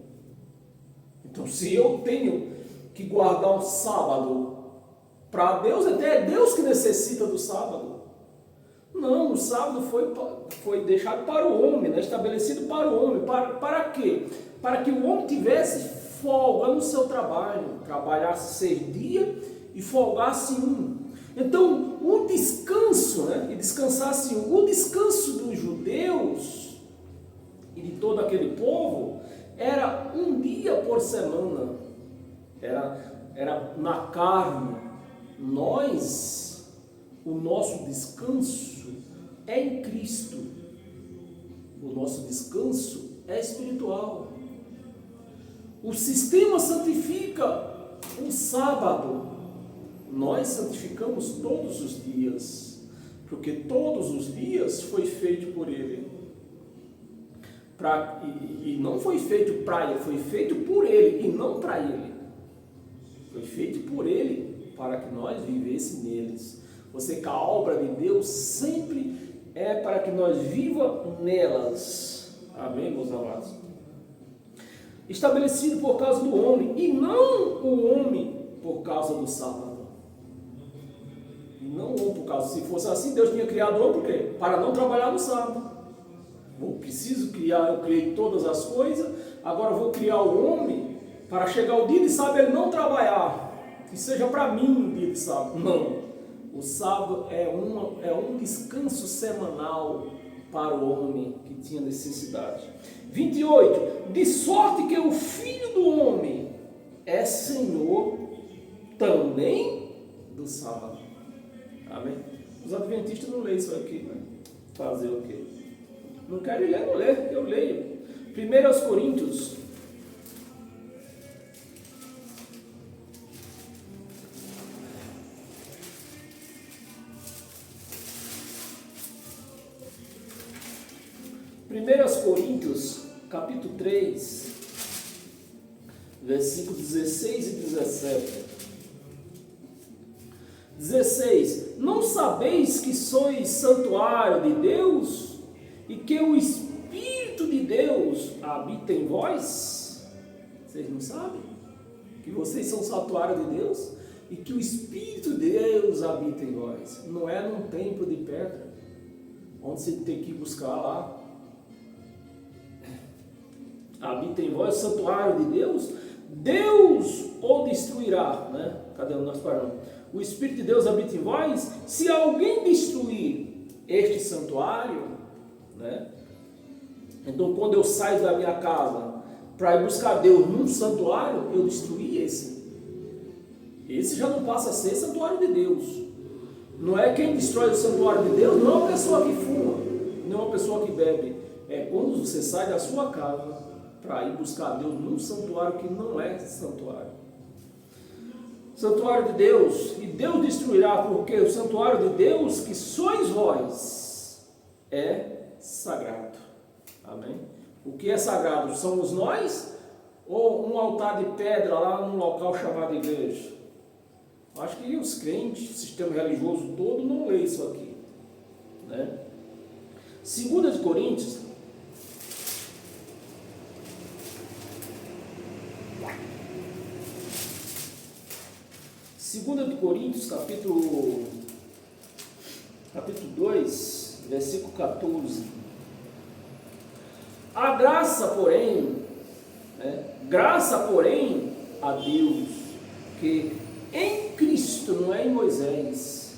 Então, se eu tenho que guardar um sábado para Deus, até é Deus que necessita do sábado. Não, o sábado foi deixado para o homem, né? Estabelecido para o homem. Para quê? Para que o homem tivesse folga no seu trabalho, trabalhasse 6 dias e folgasse 1. Então, o descanso, né? E descansasse 1. O descanso dos judeus e de todo aquele povo era 1 dia por semana. Era na carne. O nosso descanso é em Cristo. O nosso descanso é espiritual. O sistema santifica o sábado. Nós santificamos todos os dias, porque todos os dias foi feito por Ele. E não foi feito para Ele, foi feito por Ele e não para Ele. Foi feito por Ele para que nós vivêssemos neles. Você que a obra de Deus sempre é para que nós vivamos nelas. Amém, meus amados? Estabelecido por causa do homem, e não o homem por causa do sábado. E não o homem por causa. Se fosse assim, Deus tinha criado o homem por quê? Para não trabalhar no sábado. Eu criei todas as coisas, agora vou criar o homem para chegar o dia de sábado ele não trabalhar. Que seja para mim o dia de sábado. Não. O sábado é um descanso semanal para o homem que tinha necessidade. 28. De sorte que o Filho do Homem é Senhor também do sábado. Amém? Os adventistas não leem isso aqui, né? Fazer o quê? Não querem ler, não ler, eu leio. 1 Coríntios. Capítulo 3, versículos 16 e 17. 16. Não sabeis que sois santuário de Deus e que o Espírito de Deus habita em vós? Vocês não sabem? Que vocês são santuário de Deus e que o Espírito de Deus habita em vós. Não é num templo de pedra, onde você tem que ir buscar lá. Habita em vós, santuário de Deus, Deus o destruirá, né? Cadê o nosso parão? O Espírito de Deus habita em vós. Se alguém destruir este santuário, né? Então, quando eu saio da minha casa para ir buscar Deus num santuário, eu destruí esse. Esse já não passa a ser santuário de Deus. Não é quem destrói o santuário de Deus, não é uma pessoa que fuma, não é uma pessoa que bebe. É quando você sai da sua casa para ir buscar Deus num santuário que não é santuário. Santuário de Deus, e Deus destruirá, porque o santuário de Deus, que sois vós, é sagrado. Amém? O que é sagrado? Somos nós ou um altar de pedra lá num local chamado igreja? Acho que os crentes, o sistema religioso todo não lê isso aqui, né? 2 Coríntios 2 de Coríntios, capítulo 2, versículo 14. A graça, porém, graça, porém, a Deus, que em Cristo, não é em Moisés,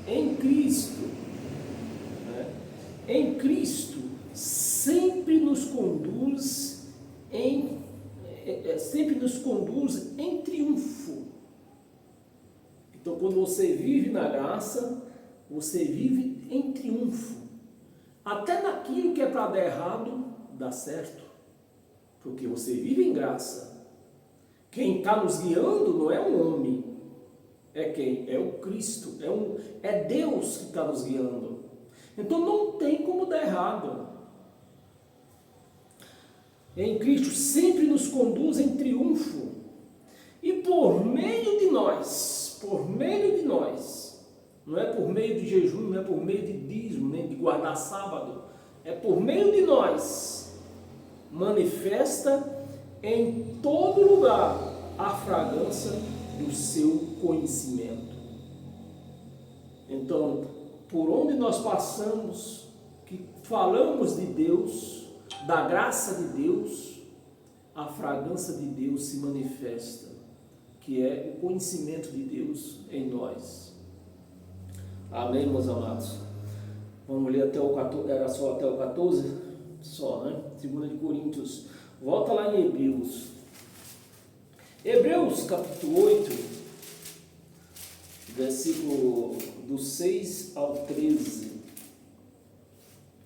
em Cristo, em Cristo, sempre nos conduz em triunfo. Então, quando você vive na graça, você vive em triunfo. Até naquilo que é para dar errado, dá certo. Porque você vive em graça. Quem está nos guiando não é um homem. É quem? É o Cristo. É Deus que está nos guiando. Então não tem como dar errado. Em Cristo sempre nos conduz em triunfo. E por meio de nós, não é por meio de jejum, não é por meio de dízimo, nem de guardar sábado, é por meio de nós, manifesta em todo lugar a fragrância do seu conhecimento. Então, por onde nós passamos, que falamos de Deus, da graça de Deus, a fragrância de Deus se manifesta, que é o conhecimento de Deus em nós. Amém, meus amados? Vamos ler até o 14, era só até o 14? Só, né? 2 de Coríntios. Volta lá em Hebreus. Hebreus capítulo 8, versículo do 6 ao 13.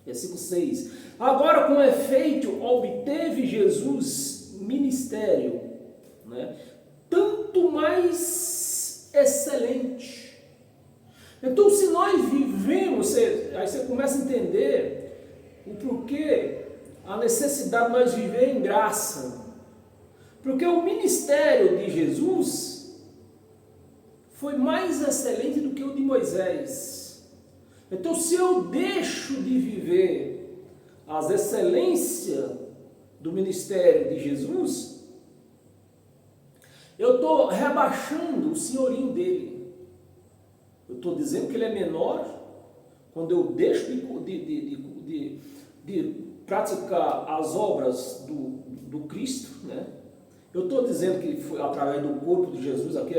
Versículo 6. Agora, com efeito, obteve Jesus ministério, tanto mais excelente. Então, se nós vivemos, aí você começa a entender o porquê, a necessidade de nós viver em graça. Porque o ministério de Jesus foi mais excelente do que o de Moisés. Então, se eu deixo de viver as excelências do ministério de Jesus, eu estou rebaixando o senhorio dele. Eu estou dizendo que ele é menor quando eu deixo de praticar as obras do Cristo, Eu estou dizendo que foi através do corpo de Jesus, aqui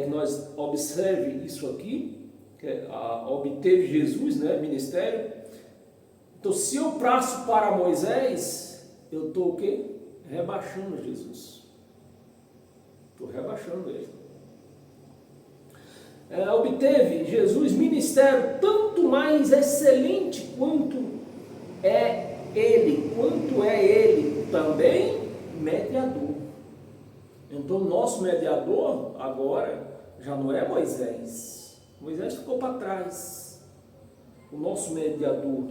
que nós observe isso aqui, que obteve Jesus, ministério. Então, se eu passo para Moisés, eu estou o quê? Rebaixando Jesus. Estou rebaixando ele. Obteve Jesus ministério tanto mais excelente quanto é ele também mediador. Então, nosso mediador agora já não é Moisés. Moisés ficou para trás. O nosso mediador,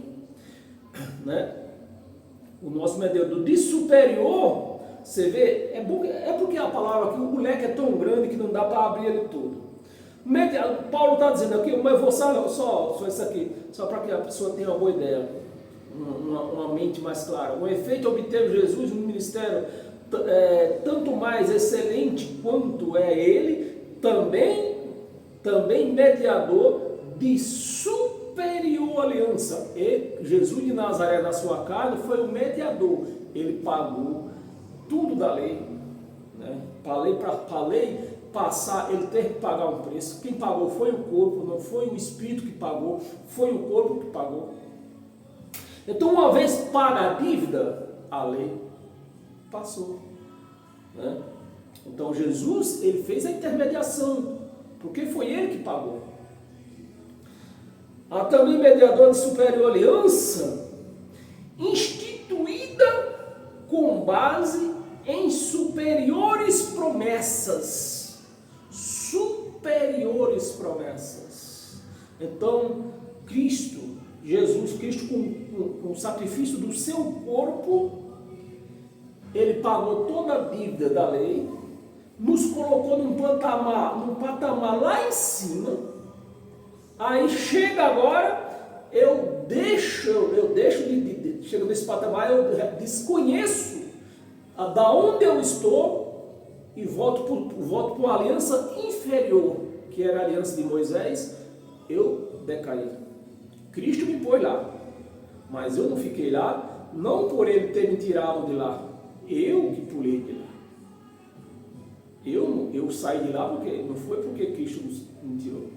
O nosso mediador de superior, você vê, é porque a palavra aqui, o leque é tão grande que não dá para abrir ele todo. Paulo está dizendo aqui, mas eu vou só isso aqui, só para que a pessoa tenha uma boa ideia, uma mente mais clara. O efeito obteve Jesus no ministério tanto mais excelente quanto é ele, também mediador de superior aliança. E Jesus de Nazaré, na sua carne, foi o mediador. Ele pagou tudo da lei, para a lei passar, ele teve que pagar um preço. Quem pagou foi o corpo, não foi o espírito que pagou, foi o corpo que pagou. Então, uma vez paga a dívida, a lei passou. Então, Jesus, ele fez a intermediação, porque foi ele que pagou. Há também mediador de superior aliança, instituída com base em superiores promessas. Superiores promessas. Então, Cristo com o sacrifício do seu corpo, ele pagou toda a dívida da lei, nos colocou num patamar lá em cima. Aí chega agora, chega nesse patamar, eu desconheço da onde eu estou e volto para uma aliança inferior, que era a aliança de Moisés, eu decaí. Cristo me pôs lá, mas eu não fiquei lá, não por ele ter me tirado de lá, eu que pulei de lá. Eu saí de lá porque não foi porque Cristo me tirou.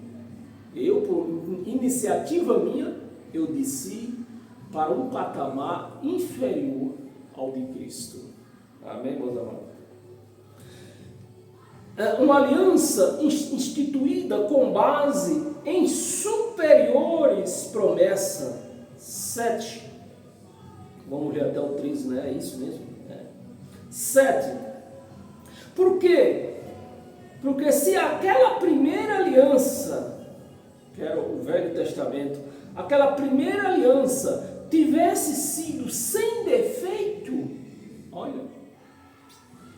Eu, por iniciativa minha, eu desci para um patamar inferior ao de Cristo. Amém, meus amados? Uma aliança instituída com base em superiores promessas. 7. Vamos ler até o 13, né? É isso mesmo? 7. Por quê? Porque se aquela primeira aliança, que era o Velho Testamento, aquela primeira aliança tivesse sido sem defeito, olha,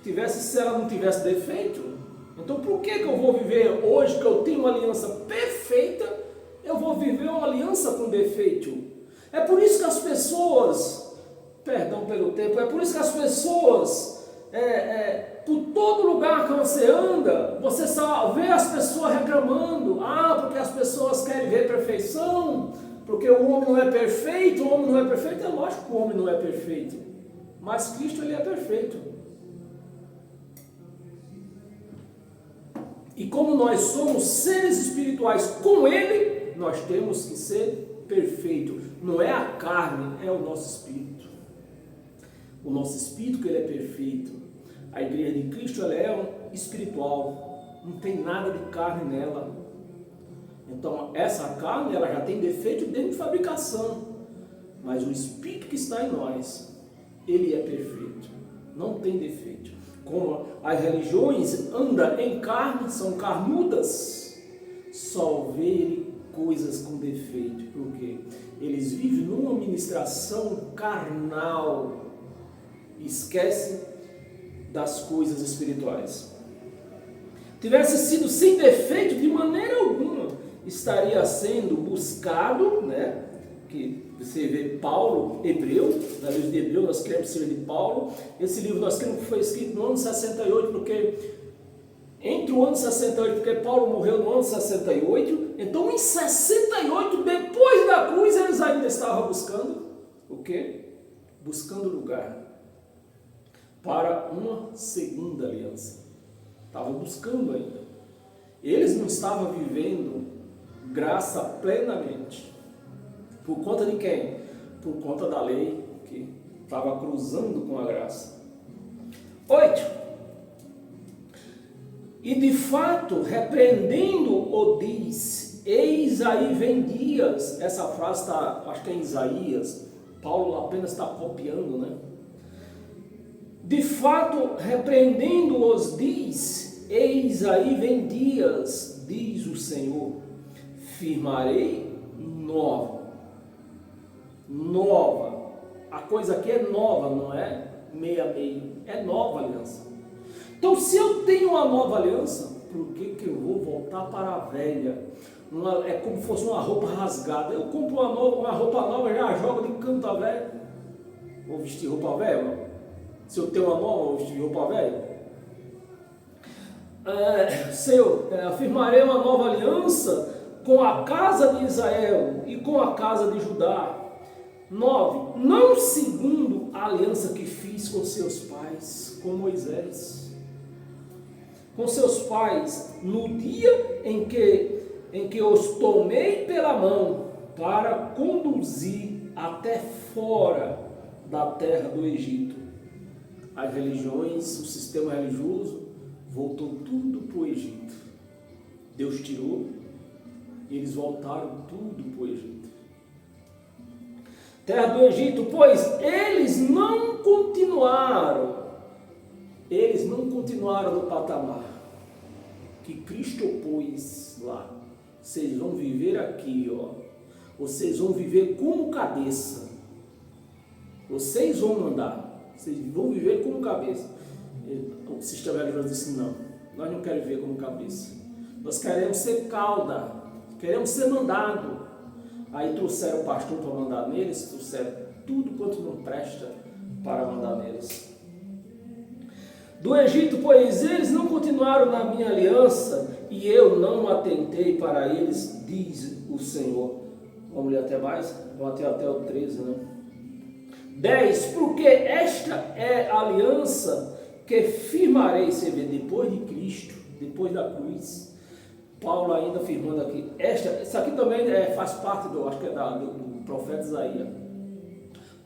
se ela não tivesse defeito, então por que eu vou viver hoje que eu tenho uma aliança perfeita, eu vou viver uma aliança com defeito? É por isso que as pessoas, perdão pelo tempo, é por isso que as pessoas, por todo lugar que você anda, você só vê as pessoas reclamando, porque as pessoas querem ver perfeição, porque o homem não é perfeito, é lógico que o homem não é perfeito, mas Cristo ele é perfeito. E como nós somos seres espirituais com Ele, nós temos que ser perfeitos. Não é a carne, é o nosso espírito. O nosso espírito que ele é perfeito. A igreja de Cristo ela é espiritual. Não tem nada de carne nela. Então essa carne ela já tem defeito dentro de fabricação. Mas o espírito que está em nós, ele é perfeito. Não tem defeito. Como as religiões andam em carne, são carnudas, só verem coisas com defeito. Por quê? Eles vivem numa ministração carnal, esquecem das coisas espirituais. Tivesse sido sem defeito, de maneira alguma, estaria sendo buscado, né? Que você vê Paulo, Hebreu, na livro de Hebreu, nós queremos ser de Paulo. Esse livro nós queremos que foi escrito no ano 68, porque entre o ano 68, porque Paulo morreu no ano 68, então em 68, depois da cruz, eles ainda estavam buscando o quê? Buscando lugar para uma segunda aliança. Estavam buscando ainda. Eles não estavam vivendo graça plenamente. Por conta de quem? Por conta da lei que estava cruzando com a graça. 8. E de fato, repreendendo-o diz, eis aí vem dias. Essa frase está, acho que é em Isaías. Paulo apenas está copiando, né? De fato, repreendendo-os diz, eis aí vem dias, diz o Senhor, firmarei nova. A coisa aqui é nova, não é meia-meio, é nova aliança. Então se eu tenho uma nova aliança, por que eu vou voltar para a velha? É como se fosse uma roupa rasgada. Eu compro uma roupa nova, já jogo de canto a velha. Vou vestir roupa velha? Se eu tenho uma nova, vou vestir roupa velha? Senhor, afirmarei uma nova aliança com a casa de Israel e com a casa de Judá. 9. Não segundo a aliança que fiz com seus pais, com Moisés. Com seus pais, no dia em que os tomei pela mão para conduzir até fora da terra do Egito. As religiões, o sistema religioso, voltou tudo para o Egito. Deus tirou e eles voltaram tudo para o Egito. Terra do Egito, pois eles não continuaram no patamar que Cristo pôs lá. Vocês vão viver aqui, vocês vão viver como cabeça, vocês vão mandar, vocês vão viver como cabeça. O sistema religioso disse, não, nós não queremos viver como cabeça, nós queremos ser cauda, queremos ser mandado. Aí trouxeram o pastor para mandar neles, trouxeram tudo quanto não presta para mandar neles. do Egito, pois eles não continuaram na minha aliança e eu não atentei para eles, diz o Senhor. Vamos ler até mais? Vamos até o 13, né? 10. Porque esta é a aliança que firmarei, você vê, depois de Cristo, depois da cruz. Paulo ainda afirmando aqui, isso aqui também faz parte acho que é do profeta Isaías.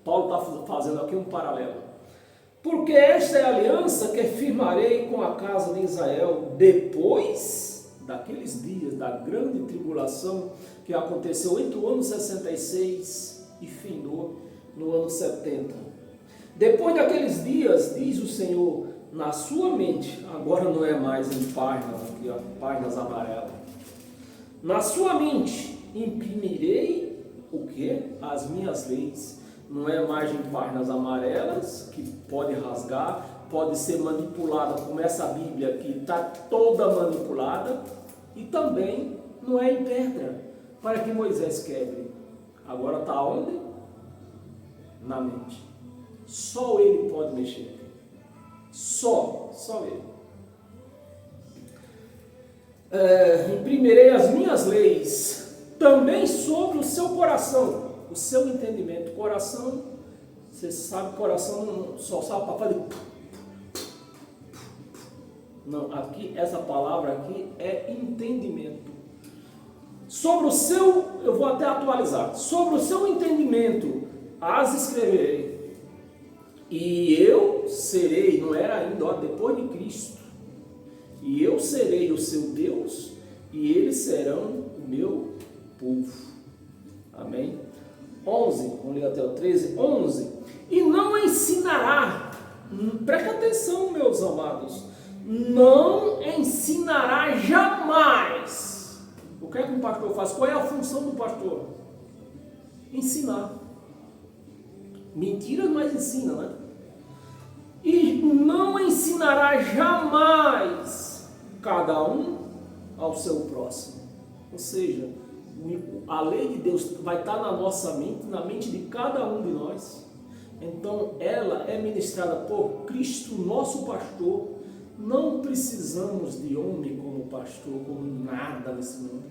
Paulo está fazendo aqui um paralelo. Porque esta é a aliança que firmarei com a casa de Israel depois daqueles dias da grande tribulação que aconteceu entre o ano 66 e findou no ano 70. Depois daqueles dias, diz o Senhor, na sua mente, agora não é mais em páginas, aqui, ó, páginas amarelas. Na sua mente imprimirei o que? As minhas leis. Não é mais em páginas amarelas, que pode rasgar, pode ser manipulada, como essa Bíblia aqui está toda manipulada, e também não é em pedra, para que Moisés quebre. Agora está onde? Na mente. Só ele pode mexer. Só ele. Imprimirei as minhas leis também sobre o seu coração, o seu entendimento. Coração, você sabe, coração só sabe para fazer. Não, aqui, essa palavra aqui é entendimento. Sobre o seu, eu vou até atualizar, sobre o seu entendimento as escreverei, e eu serei, não era ainda, ó, depois de Cristo, e eu serei o seu Deus, e eles serão o meu povo. Amém? 11, vamos ler até o 13, 11, e não ensinará, presta atenção, meus amados, não ensinará jamais. O que é que um pastor faz? Qual é a função do pastor? Ensinar. Mentira, mas ensina, né? E não ensinará jamais cada um ao seu próximo. Ou seja, a lei de Deus vai estar na nossa mente, na mente de cada um de nós. Então ela é ministrada por Cristo, nosso pastor. Não precisamos de homem como pastor, como nada nesse mundo.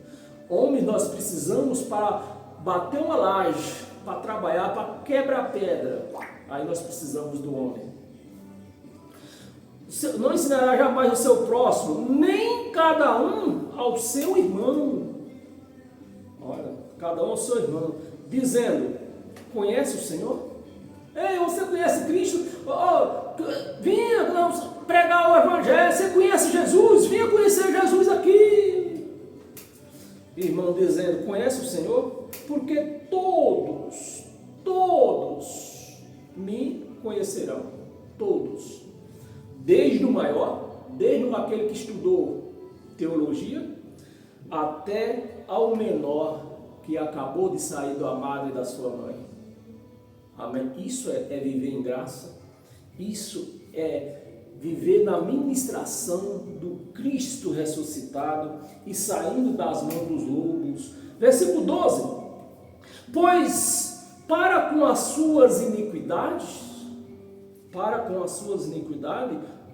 Homens nós precisamos para bater uma laje, para trabalhar, para quebrar pedra. Aí nós precisamos do homem. Não ensinará jamais o seu próximo, nem cada um ao seu irmão. Olha, cada um ao seu irmão, dizendo, conhece o Senhor? Ei, você conhece Cristo? Vinha pregar o Evangelho, você conhece Jesus? Vinha conhecer Jesus aqui. Irmão dizendo, conhece o Senhor? Porque todos me conhecerão. Todos. Desde o maior, desde aquele que estudou teologia, até ao menor que acabou de sair da madre e da sua mãe. Amém? Isso é viver em graça. Isso é viver na ministração do Cristo ressuscitado e saindo das mãos dos lobos. Versículo 12. Pois para com as suas iniquidades,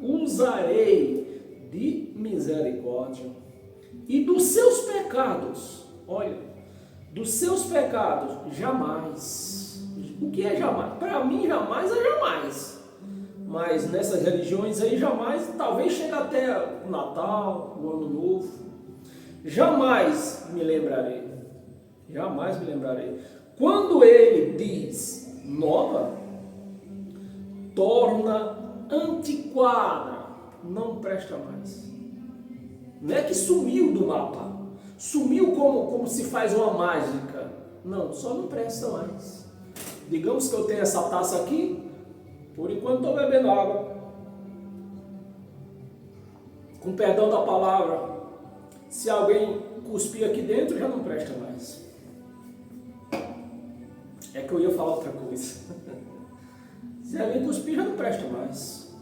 usarei de misericórdia. E dos seus pecados, olha, dos seus pecados, jamais. O que é jamais? Para mim, jamais é jamais. Mas nessas religiões aí, jamais, talvez chegue até o Natal, o Ano Novo. Jamais me lembrarei. Jamais me lembrarei. Quando ele diz nova, torna antiquada, não presta mais. Não é que sumiu do mapa, sumiu como se faz uma mágica. Não, só não presta mais. Digamos que eu tenho essa taça aqui, por enquanto estou bebendo água. Com perdão da palavra, se alguém cuspir aqui dentro, já não presta mais. É que eu ia falar outra coisa. Se alguém cuspir, já não presta mais.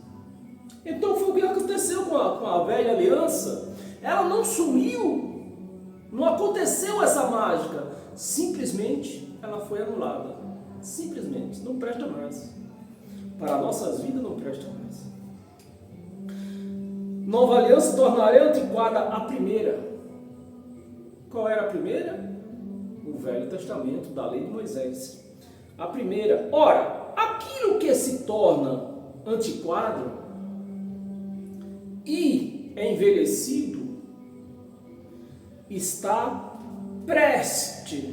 Então foi o que aconteceu com a velha aliança. Ela não sumiu. Não aconteceu essa mágica. Simplesmente ela foi anulada. Simplesmente. Não presta mais. Para nossas vidas não presta mais. Nova aliança tornaria antiquada a primeira. Qual era a primeira? O Velho Testamento, da lei de Moisés. A primeira. Ora, aquilo que se torna antiquado e é envelhecido está prestes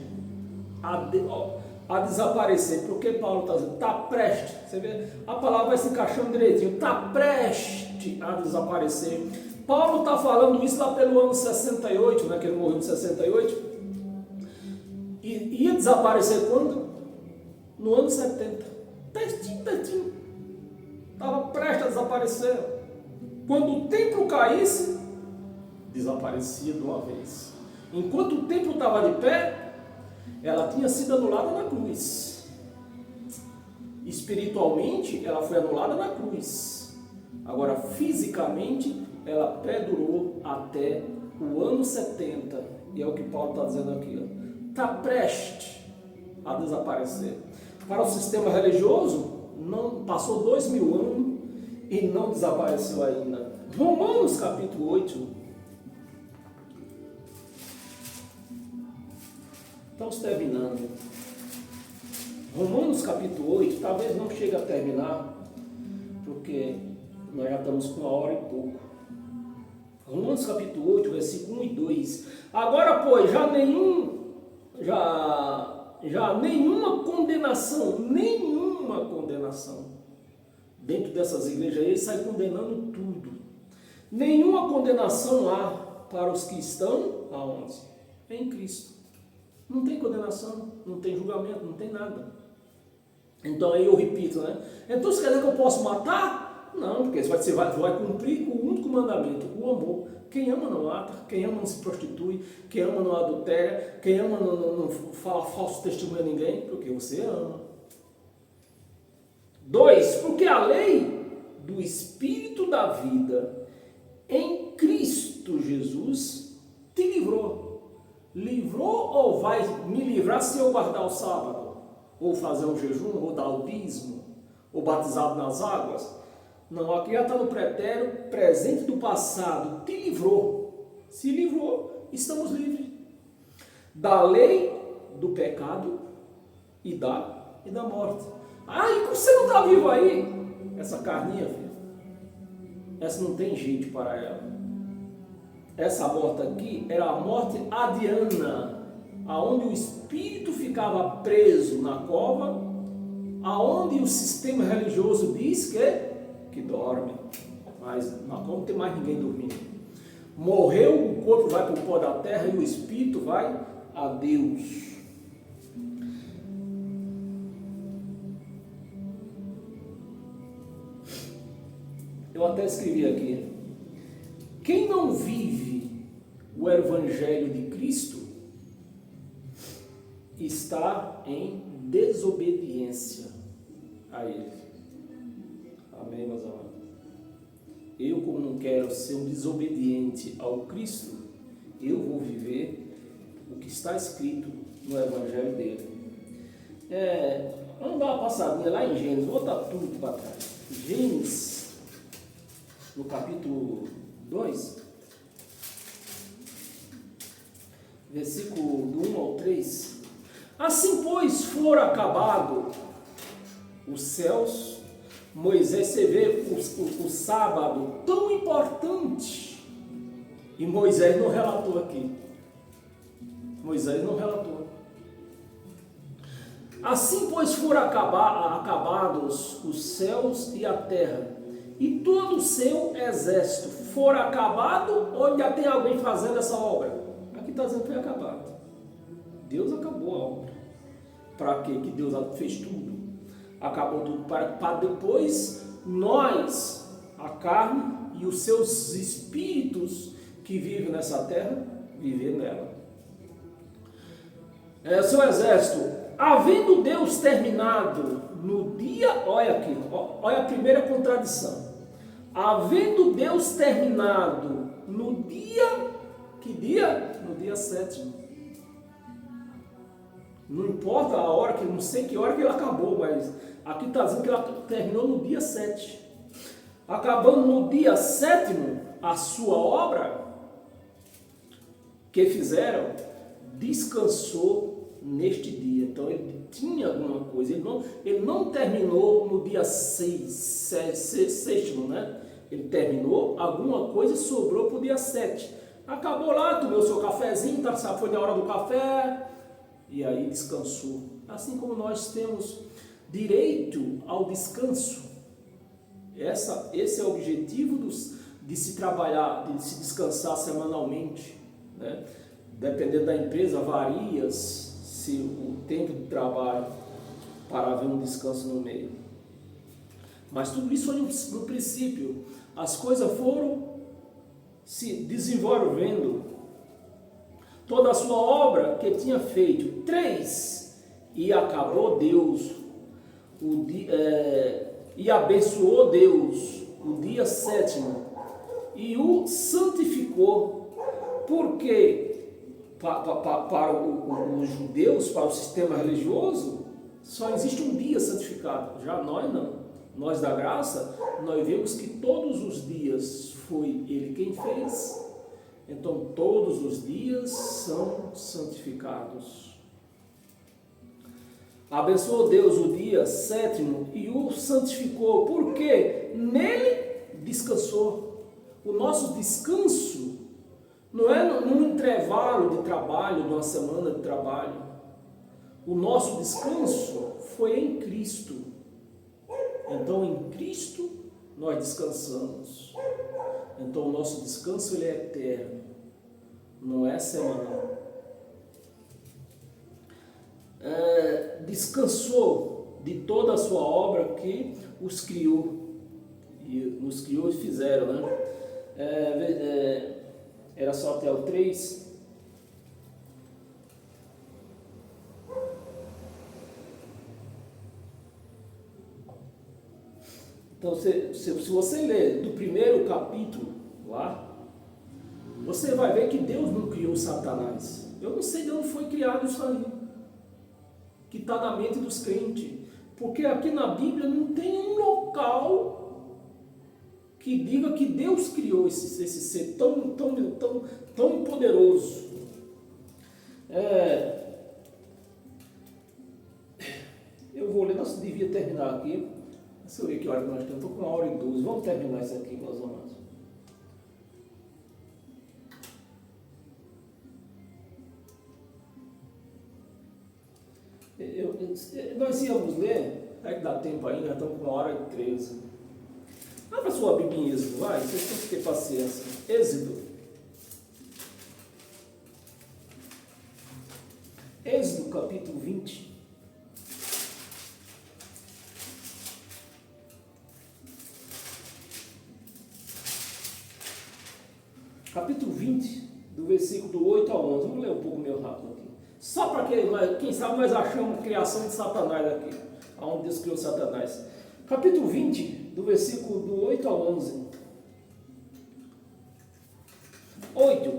a desaparecer. Porque Paulo está dizendo, está prestes. Você vê? A palavra vai se encaixando direitinho. Está prestes a desaparecer. Paulo está falando isso lá pelo ano 68, né, que ele morreu em 68. E ia desaparecer quando? No ano 70. Pertinho. Estava prestes a desaparecer. Quando o templo caísse, desaparecia de uma vez. Enquanto o templo estava de pé, ela tinha sido anulada na cruz. Espiritualmente, ela foi anulada na cruz. Agora, fisicamente, ela perdurou até o ano 70. E é o que Paulo está dizendo aqui. Está prestes a desaparecer. Para o sistema religioso, não passou 2000 anos e não desapareceu ainda. Romanos capítulo 8. Estamos terminando. Romanos capítulo 8, talvez não chegue a terminar, porque nós já estamos com 1 hora e pouco. Romanos capítulo 8, versículo 1 e 2. Agora, pois, já nenhuma condenação, dentro dessas igrejas aí, sai condenando tudo. Nenhuma condenação há para os que estão aonde? Em Cristo. Não tem condenação, não tem julgamento, não tem nada. Então aí eu repito, né? Então você quer dizer que eu posso matar? Não, porque você vai cumprir o único mandamento, o amor. Quem ama não mata, quem ama não se prostitui, quem ama não adultera, quem ama não fala falso testemunho a ninguém, porque você ama. 2, porque a lei do Espírito da vida em Cristo Jesus te livrou. Livrou ou vai me livrar se eu guardar o sábado? Ou fazer um jejum, ou dar o dízimo, ou batizado nas águas? Não, aqui já está no pretérito presente do passado. Te livrou. Se livrou, estamos livres. Da lei, do pecado e da morte. Ah, e você não está vivo aí? Essa carninha, filho, essa não tem jeito para ela. Essa morte aqui era a morte adiana, aonde o espírito ficava preso na cova, aonde o sistema religioso diz que dorme, mas na cova não tem mais ninguém dormindo. Morreu, o corpo vai para o pó da terra e o espírito vai a Deus. Eu até escrevi aqui: quem não vive o Evangelho de Cristo está em desobediência a Ele. Amém, meus amados? Eu, como não quero ser um desobediente ao Cristo, eu vou viver o que está escrito no Evangelho dele. Vamos dar uma passadinha lá em Gênesis, vou botar tudo para trás. Gênesis, no capítulo 2, versículo do 1 ao 3. Assim, pois, for acabado os céus, Moisés, você vê o sábado tão importante, e Moisés não relatou aqui. Moisés não relatou. Assim, pois, foram acabados os céus e a terra, e todo o seu exército for acabado, ou ainda tem alguém fazendo essa obra? Aqui está dizendo que foi acabado. Deus acabou a obra. Para quê? Que Deus fez tudo. Acabou tudo para depois nós, a carne e os seus espíritos que vivem nessa terra, viver nela. Seu exército, havendo Deus terminado no dia, olha aqui, olha a primeira contradição. Havendo Deus terminado no dia, que dia? No dia 7º. Não importa a hora, que não sei que hora que ele acabou, mas aqui está dizendo que ela terminou no dia 7. Acabando no dia 7º, a sua obra que fizeram, descansou neste dia. Então ele tinha alguma coisa, ele não terminou no dia 6, sexto, né? Ele terminou, alguma coisa sobrou para o dia 7. Acabou lá, tomou o seu cafezinho, foi na hora do café, e aí descansou. Assim como nós temos direito ao descanso. Esse é o objetivo de se trabalhar, de se descansar semanalmente, né? Dependendo da empresa, varia se o tempo de trabalho para haver um descanso no meio. Mas tudo isso foi no princípio. As coisas foram se desenvolvendo. Toda a sua obra que tinha feito, 3, e acabou Deus, e abençoou Deus o dia 7º, e o santificou, porque para os judeus, para o sistema religioso, só existe um dia santificado. Já nós não. Nós da graça, nós vemos que todos os dias foi Ele quem fez. Então todos os dias são santificados. Abençoou Deus o dia 7º e o santificou, porque nele descansou. O nosso descanso não é num intervalo de trabalho, de uma semana de trabalho. O nosso descanso foi em Cristo. Então, em Cristo, nós descansamos. Então, o nosso descanso ele é eterno, não é semanal. Descansou de toda a sua obra que os criou. E nos criou e fizeram, né? Era só até o 3. Então, se você ler do primeiro capítulo lá, você vai ver que Deus não criou Satanás. Eu não sei de onde foi criado isso aí, que está na mente dos crentes. Porque aqui na Bíblia não tem um local que diga que Deus criou esse ser tão poderoso. Eu vou ler, nós devia terminar aqui. Deixa eu ver que hora que nós temos. Estou com 1h12. Vamos terminar isso aqui, meus amados. Nós íamos ler, é que dá tempo ainda, já estamos com 1h13. Abra sua Bíblia em Êxodo, vai, vocês têm que ter paciência. Êxodo capítulo 20. Capítulo 20, do versículo do 8 a 11. Vamos ler um pouco meio rápido aqui. Só para quem sabe nós achamos a criação de Satanás aqui. Aonde Deus criou Satanás. Capítulo 20, do versículo do 8 a 11. 8.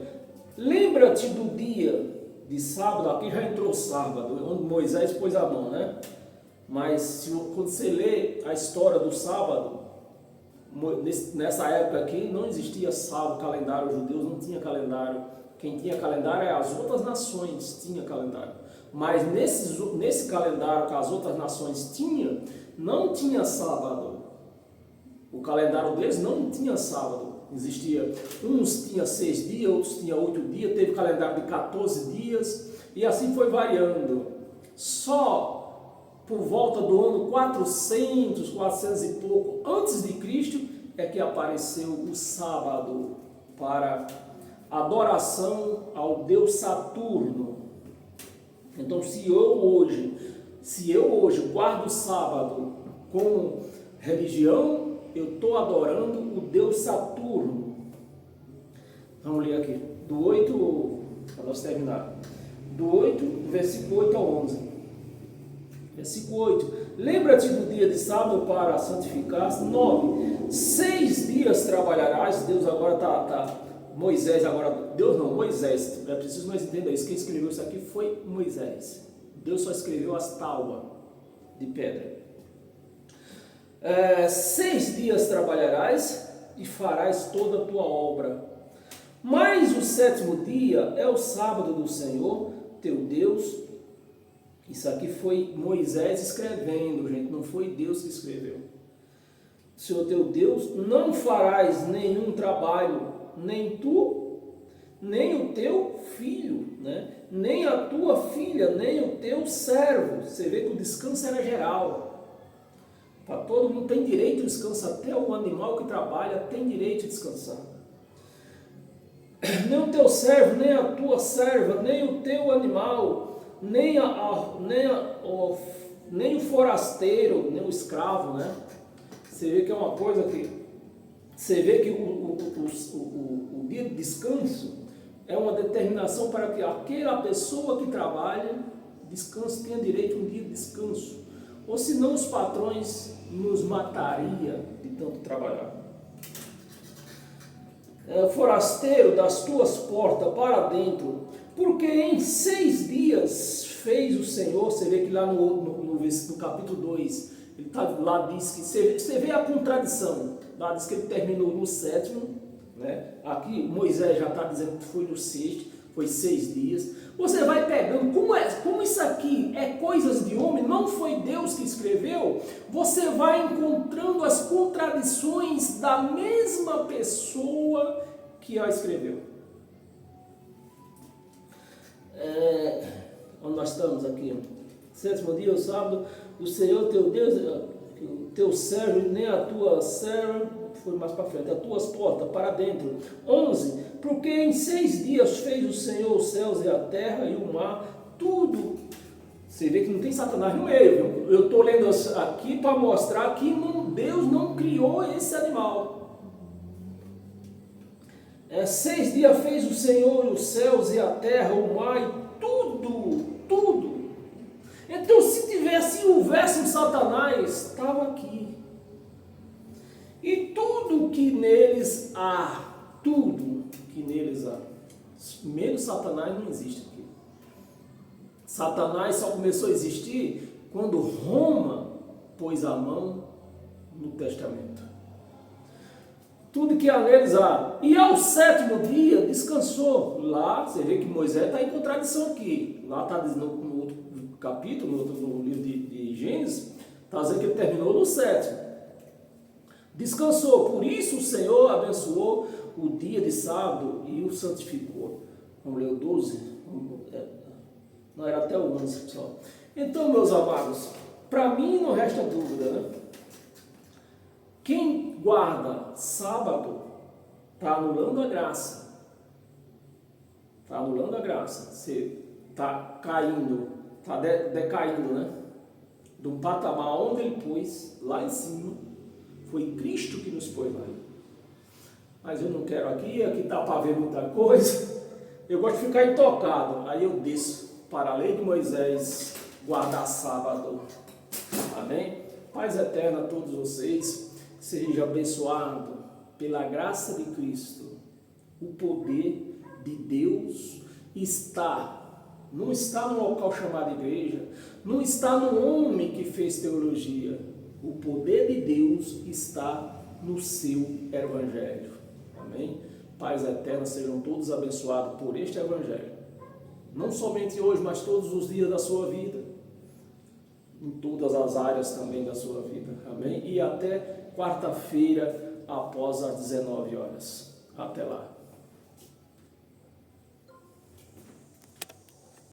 Lembra-te do dia de sábado. Aqui já entrou sábado, onde Moisés pôs a mão, né? Mas quando você lê a história do sábado, nessa época aqui não existia sábado, calendário, os judeus não tinham calendário. Quem tinha calendário é as outras nações, tinha calendário. Mas nesse calendário que as outras nações tinham, não tinha sábado. O calendário deles não tinha sábado. Existia, uns tinham 6 dias, outros tinham 8 dias, teve calendário de 14 dias, e assim foi variando. Só por volta do ano 400 e pouco antes de Cristo, é que apareceu o sábado para adoração ao deus Saturno. Então, se eu hoje guardo o sábado como religião, eu estou adorando o deus Saturno. Vamos ler aqui, do 8, para nós terminar, do versículo 8 ao 11. Versículo 8. Lembra-te do dia de sábado para santificar-se. 9. 6 dias trabalharás. Deus agora está Moisés agora, Deus não, Moisés, é preciso nós entender isso, quem escreveu isso aqui foi Moisés. Deus só escreveu as tábuas de pedra. 6 dias trabalharás e farás toda a tua obra. Mas o sétimo dia é o sábado do Senhor, teu Deus. Isso aqui foi Moisés escrevendo, gente, não foi Deus que escreveu. Senhor teu Deus, não farás nenhum trabalho, nem tu, nem o teu filho, né? Nem a tua filha, nem o teu servo. Você vê que o descanso era geral. Para todo mundo tem direito a descansar, até o animal que trabalha tem direito a descansar. Nem o teu servo, nem a tua serva, nem o teu animal, nem o forasteiro, nem o escravo, né? Você vê que é uma coisa que... Você vê que o dia de descanso é uma determinação para que aquela pessoa que trabalha, descanso, tenha direito a um dia de descanso. Ou senão os patrões nos mataria de tanto trabalhar. Forasteiro, das tuas portas para dentro, porque em 6 dias fez o Senhor. Você vê que lá no capítulo 2, ele lá diz que, você vê a contradição, lá diz que ele terminou no 7º, né? Aqui Moisés já está dizendo que foi no 6º, foi 6 dias. Você vai pegando, como isso aqui é coisas de homem, não foi Deus que escreveu, você vai encontrando as contradições da mesma pessoa que a escreveu. Onde nós estamos aqui? 7º dia, o sábado, o Senhor teu Deus, o teu servo, nem a tua serva, foi mais para frente, as tuas portas para dentro. 11, porque em 6 dias fez o Senhor os céus e a terra e o mar, tudo. Você vê que não tem Satanás no meio, viu? Eu estou lendo aqui para mostrar que Deus não criou esse animal. 6 dias fez o Senhor os céus e a terra, o mar e tudo. Então, se houvesse um Satanás, estava aqui. E tudo que neles há, menos Satanás não existe aqui. Satanás só começou a existir quando Roma pôs a mão no testamento. Tudo que há neles há. E ao 7º dia descansou. Lá você vê que Moisés está em contradição aqui. Lá está dizendo no outro capítulo, no livro de Gênesis, está dizendo que ele terminou no 7º. Descansou, por isso o Senhor abençoou o dia de sábado e o santificou. Vamos ler o 12? Não, era até o 11, pessoal. Então, meus amados, para mim não resta dúvida, né? Quem guarda sábado está anulando a graça. Está anulando a graça. Você está caindo, está decaindo, né? Do patamar onde ele pôs, lá em cima. Foi Cristo que nos pôs lá. Mas eu não quero aqui está para ver muita coisa. Eu gosto de ficar intocado. Aí eu desço para a lei de Moisés, guardar sábado. Amém? Paz eterna a todos vocês. Seja abençoado pela graça de Cristo. O poder de Deus não está no local chamado igreja, não está no homem que fez teologia. O poder de Deus está no seu Evangelho. Amém? Paz eterna, sejam todos abençoados por este Evangelho. Não somente hoje, mas todos os dias da sua vida. Em todas as áreas também da sua vida. Amém? E até quarta-feira, após as 19 horas. Até lá.